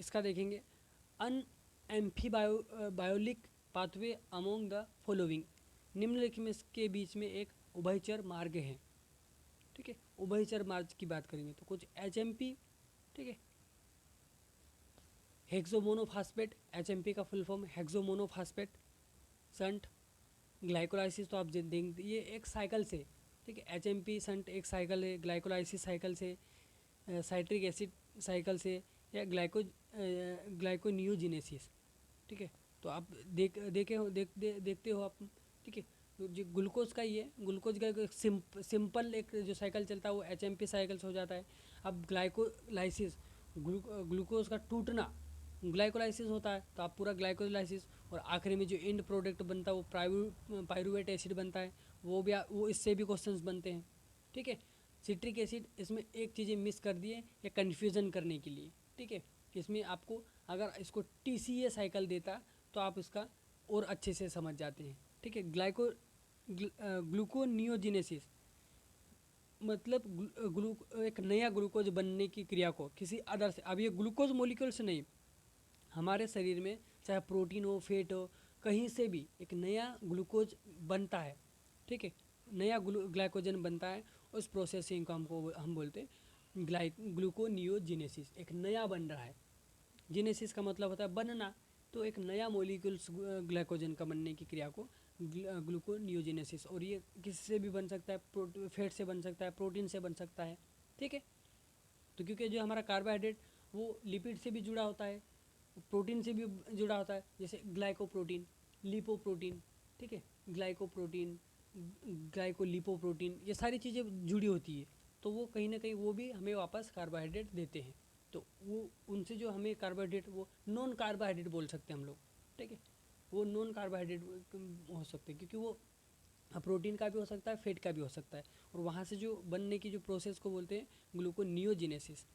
इसका देखेंगे, अन एम्फीबायोलिक पाथवे अमोंग द फॉलोइंग, निम्नलिखित में के बीच में एक उभयचर मार्ग है। ठीक है, उभयचर मार्ग की बात करेंगे तो कुछ HMP, ठीक है, हेक्सोमोनोफास्फेट, HMP का फुल फॉर्म हेक्सोमोनोफास्फेट संट ग्लाइकोलाइसिस। तो आप देखेंगे ये एक साइकिल से, ठीक है, HMP संट एक साइकिल है, ग्लाइकोलाइसिस साइकिल से, साइट्रिक एसिड साइकिल से, या ग्लाइकोनियोजिनेसिस। ठीक है, तो आप देखते हो आप। ठीक है, तो जो ग्लूकोज का ही है, ग्लूकोज का एक सिंपल एक जो साइकिल चलता है वो HMP साइकिल से हो जाता है। अब ग्लाइकोलाइसिस, ग्लूकोज का टूटना ग्लाइकोलाइसिस होता है, तो आप पूरा ग्लाइकोलाइसिस, और आखिरी में जो एंड प्रोडक्ट बनता है वो पायरुवेट एसिड बनता है, वो इससे भी क्वेश्चंस बनते हैं। ठीक है, सिट्रिक एसिड, इसमें एक चीज़ें मिस कर दिए या कन्फ्यूज़न करने के लिए। ठीक है, इसमें आपको अगर इसको TCA साइकिल देता तो आप इसका और अच्छे से समझ जाते हैं। ठीक है, ग्लूकोनियोजिनेसिस मतलब एक नया ग्लूकोज बनने की क्रिया को किसी अदर से, अब ये ग्लूकोज मोलिक्यूल से नहीं, हमारे शरीर में चाहे प्रोटीन हो, फैट हो, कहीं से भी एक नया ग्लूकोज बनता है। ठीक है, नया ग्लाइकोजन बनता है, उस प्रोसेसिंग को हम बोलते हैं ग्लूकोनियोजिनेसिस, एक नया बन रहा है। जिनेसिस का मतलब होता है बनना, तो एक नया मोलिक्यूल्स ग्लाइकोजन का बनने की क्रिया को ग्लूकोनियोजिनेसिस। और ये किससे भी बन सकता है, फैट से बन सकता है, प्रोटीन से बन सकता है। ठीक है, तो क्योंकि जो हमारा कार्बोहाइड्रेट वो लिपिड से भी जुड़ा होता है, प्रोटीन से भी जुड़ा होता है, जैसे ग्लाइकोप्रोटीन, लिपोप्रोटीन। ठीक है, ग्लाइकोप्रोटीन, ग्लाइकोलिपोप्रोटीन, ये सारी चीज़ें जुड़ी होती है, तो वो कहीं ना कहीं वो भी हमें वापस कार्बोहाइड्रेट देते हैं। तो वो उनसे जो हमें कार्बोहाइड्रेट, वो नॉन कार्बोहाइड्रेट बोल सकते हैं हम लोग। ठीक है, वो नॉन कार्बोहाइड्रेट हो सकते हैं, क्योंकि वो प्रोटीन का भी हो सकता है, फैट का भी हो सकता है, और वहाँ से जो बनने की जो प्रोसेस को बोलते हैं ग्लूकोनियोजिनेसिस।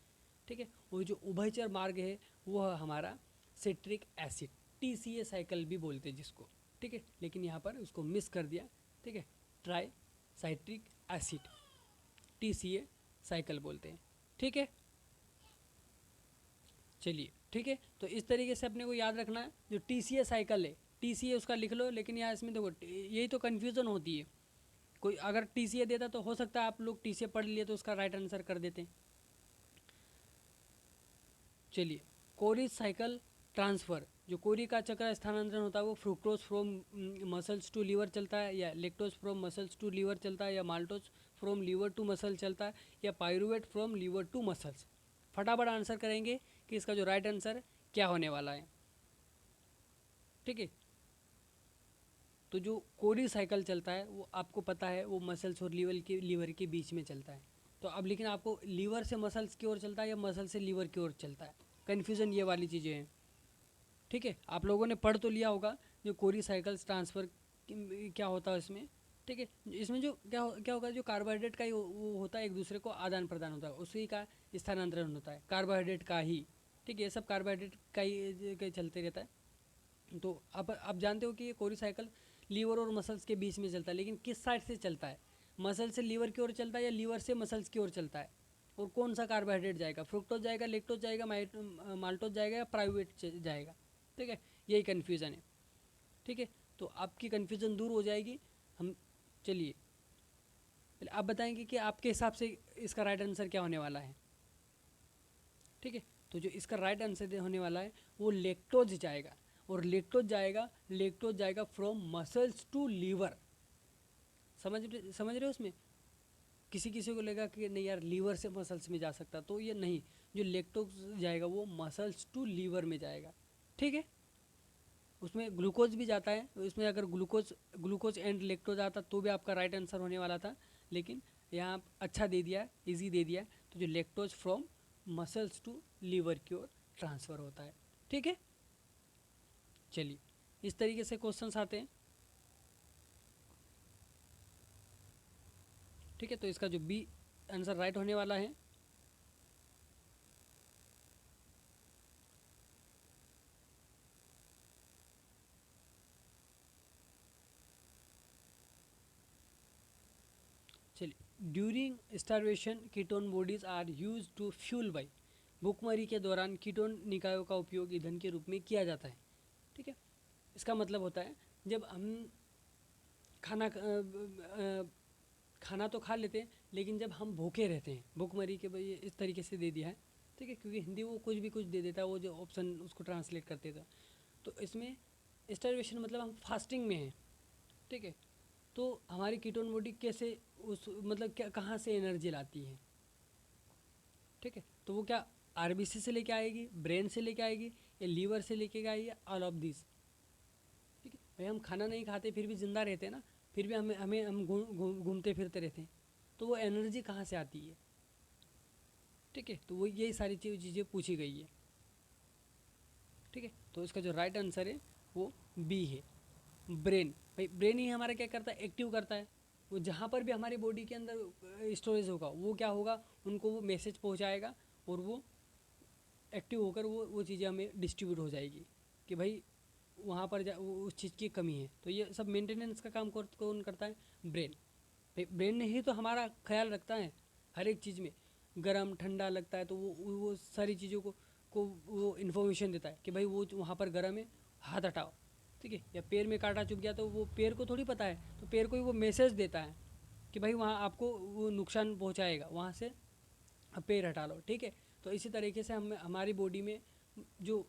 ठीक है, वो जो उभयचर मार्ग है वो है हमारा सिट्रिक एसिड, TCA साइकिल भी बोलते हैं जिसको। ठीक है, लेकिन यहाँ पर उसको मिस कर दिया। ठीक है, try citric acid, TCA cycle बोलते हैं। ठीक है, चलिए, ठीक है, तो इस तरीके से अपने को याद रखना है, जो TCA साइकिल है, TCA उसका लिख लो, लेकिन यहाँ इसमें देखो यही तो कन्फ्यूज़न होती है। कोई अगर TCA देता तो हो सकता है आप लोग TCA पढ़ लिए तो उसका राइट आंसर कर देते हैं। चलिए, कोरी साइकिल ट्रांसफ़र, जो कोरी का चक्र स्थानांतरण होता है वो fructose from muscles to liver चलता है, या lactose from muscles to liver चलता है, या maltose from liver to muscle चलता है, या pyruvate from liver to muscles. फटाफट आंसर करेंगे कि इसका जो राइट आंसर क्या होने वाला है। ठीक है, तो जो कोरी साइकिल चलता है वो आपको पता है वो मसल्स और लीवर के बीच में चलता है। तो अब लेकिन आपको लीवर से मसल्स की ओर चलता है या मसल से लीवर की ओर चलता है, कन्फ्यूज़न ये वाली चीज़ें हैं। ठीक है, आप लोगों ने पढ़ तो लिया होगा जो कोरी साइकिल्स ट्रांसफ़र क्या होता है इसमें। ठीक है, इसमें जो क्या होगा, जो कार्बोहाइड्रेट का ही वो होता है, एक दूसरे को आदान प्रदान होता है, उसी का स्थानांतरण होता है कार्बोहाइड्रेट का ही। ठीक है, ये सब कार्बोहाइड्रेट का ही चलते रहता है। तो आप जानते हो कि ये कोरी साइकिल लीवर और मसल्स के बीच में चलता है, लेकिन किस साइड से चलता है, मसल से लीवर की ओर चलता है या लीवर से मसल्स की ओर चलता है, और कौन सा कार्बोहाइड्रेट जाएगा, फ्रुक्टोज जाएगा, लेक्टोज जाएगा, माल्टोज जाएगा, या प्राइवेट जाएगा। ठीक है, यही कन्फ्यूज़न है। ठीक है, तो आपकी कन्फ्यूज़न दूर हो जाएगी। हम चलिए पहले आप बताएंगे कि आपके हिसाब से इसका राइट आंसर क्या होने वाला है। ठीक है, तो जो इसका राइट आंसर होने वाला है वो लेक्टोज जाएगा, और लेक्टोज जाएगा फ्रॉम मसल्स टू लीवर। समझ रहे हो उसमें किसी किसी को लगा कि नहीं यार लीवर से मसल्स में जा सकता, तो ये नहीं, जो लेक्टोज जाएगा वो मसल्स टू लीवर में जाएगा। ठीक है, उसमें ग्लूकोज भी जाता है, तो इसमें अगर ग्लूकोज एंड लेक्टोज आता तो भी आपका राइट आंसर होने वाला था, लेकिन यहाँ अच्छा दे दिया, इजी दे दिया। तो जो lactose from muscles to liver की ओर ट्रांसफ़र होता है। ठीक है, चलिए इस तरीके से क्वेश्चंस आते हैं। ठीक है, तो इसका जो बी आंसर राइट होने वाला है। चलिए, during starvation ketone bodies are use to fuel by, भूखमरी के दौरान कीटोन निकायों का उपयोग ईंधन के रूप में किया जाता है। ठीक है, इसका मतलब होता है जब हम खाना तो खा लेते हैं, लेकिन जब हम भूखे रहते हैं, भूखमरी के भाई इस तरीके से दे दिया है, ठीक है, क्योंकि हिंदी वो कुछ भी कुछ दे देता है, वो जो ऑप्शन उसको ट्रांसलेट करते थे। तो इसमें स्टारवेशन मतलब हम फास्टिंग में हैं, ठीक है, तो हमारी कीटोन बॉडी कैसे उस मतलब क्या कहाँ से एनर्जी लाती है, ठीक है, तो वो क्या आरबीसी से लेके आएगी, ब्रेन से लेके आएगी, या लीवर से लेके आएगी, ऑल ऑफ दिस। ठीक है भाई, हम खाना नहीं खाते फिर भी ज़िंदा रहते हैं ना, फिर भी हमें हमें हम घूमते फिरते रहते हैं, तो वो एनर्जी कहाँ से आती है। ठीक है, तो वो यही सारी चीज़ें पूछी गई है। ठीक है, तो इसका जो राइट आंसर है वो बी है, ब्रेन। भाई ब्रेन ही हमारा क्या करता है, एक्टिव करता है। वो जहाँ पर भी हमारी बॉडी के अंदर स्टोरेज होगा वो क्या होगा, उनको वो मैसेज पहुँचाएगा और वो एक्टिव होकर वो चीज़ें हमें डिस्ट्रीब्यूट हो जाएगी कि भाई वहाँ पर उस चीज़ की कमी है। तो ये सब मेंटेनेंस का काम कौन करता है, ब्रेन। भाई ब्रेन ने ही तो हमारा ख्याल रखता है हर एक चीज़ में, गर्म ठंडा लगता है तो वो सारी चीज़ों को वो इन्फॉर्मेशन देता है कि भाई वो वहाँ पर गर्म है, हाथ हटाओ। ठीक है, या पैर में कांटा चुभ गया तो वो पैर को थोड़ी पता है, तो पैर को ही वो मैसेज देता है कि भाई वहाँ आपको वो नुकसान पहुँचाएगा, वहाँ से अब पैर हटा लो। ठीक है, तो इसी तरीके से हम हमारी बॉडी में जो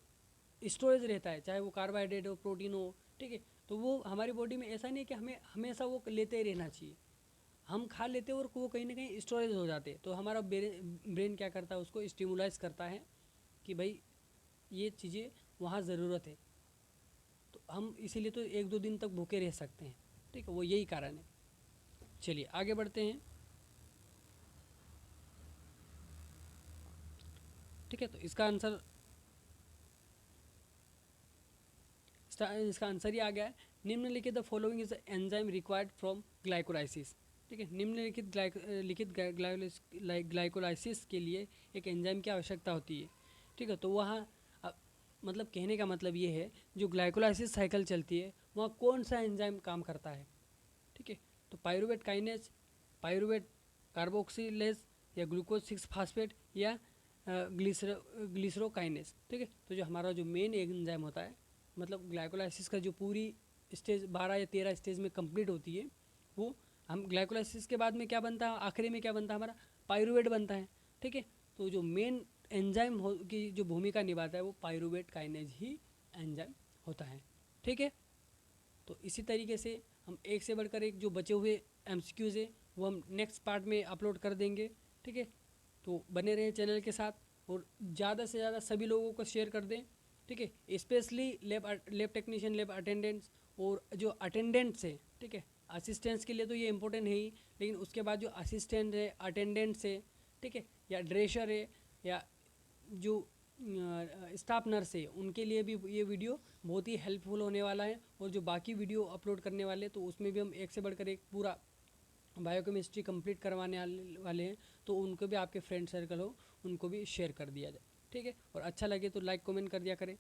स्टोरेज रहता है, चाहे वो कार्बोहाइड्रेट हो, प्रोटीन हो, ठीक है, तो वो हमारी बॉडी में ऐसा नहीं कि हमें हमेशा वो लेते ही रहना चाहिए। हम खा लेते हैं और वो कहीं ना कहीं स्टोरेज हो जाते हैं, तो हमारा ब्रेन क्या करता है, उसको स्टिमुलाइज करता है कि भाई ये चीज़ें वहाँ ज़रूरत है, तो हम इसीलिए तो 1-2 दिन तक भूखे रह सकते हैं। ठीक है, वो यही कारण है। चलिए आगे बढ़ते हैं। ठीक है, तो इसका आंसर ही आ गया है। निम्नलिखित the following is enzyme required from glycolysis. ठीक है, निम्नलिखित ग्लाइकोलाइसिस के लिए एक एंजाइम की आवश्यकता होती है। ठीक है, तो वहाँ मतलब कहने का मतलब ये है, जो ग्लाइकोलाइसिस साइकिल चलती है वहाँ कौन सा एंजाइम काम करता है। ठीक है, तो पायरुवेट काइनेज, पायरुवेट कार्बोक्सिलेज, या ग्लूकोज 6 फास्फेट, या ग्लिसरोकाइनेज। ठीक है, तो जो हमारा जो मेन एंजाइम होता है, मतलब ग्लाइकोलाइसिस का जो पूरी स्टेज 12 या 13 स्टेज में कंप्लीट होती है, वो हम ग्लाइकोलाइसिस के बाद में क्या बनता है, आखिरी में क्या बनता है, हमारा पायरुवेट बनता है। ठीक है, तो जो मेन एंजाइम की जो भूमिका निभाता है वो पायरुवेट काइनेज ही एंजाइम होता है। ठीक है, तो इसी तरीके से हम एक से बढ़कर एक जो बचे हुए एमसीक्यूज़ है वो हम नेक्स्ट पार्ट में अपलोड कर देंगे। ठीक है, तो बने रहे चैनल के साथ और ज़्यादा से ज़्यादा सभी लोगों को शेयर कर दें। ठीक है, specially lab technician, lab attendants और जो अटेंडेंट्स है, ठीक है, असिस्टेंट्स के लिए तो ये इंपॉर्टेंट है ही, लेकिन उसके बाद जो असिस्टेंट है, अटेंडेंट्स है, ठीक है, या ड्रेशर है, या जो स्टाफ नर्स है, उनके लिए भी ये वीडियो बहुत ही हेल्पफुल होने वाला है। और जो बाकी वीडियो अपलोड करने वाले तो उसमें भी हम एक से बढ़कर एक पूरा बायोकेमिस्ट्री कंप्लीट करवाने वाले हैं, तो उनको भी आपके फ्रेंड सर्कल हो उनको भी शेयर कर दिया जाए। ठीक है, और अच्छा लगे तो लाइक कमेंट कर दिया करें।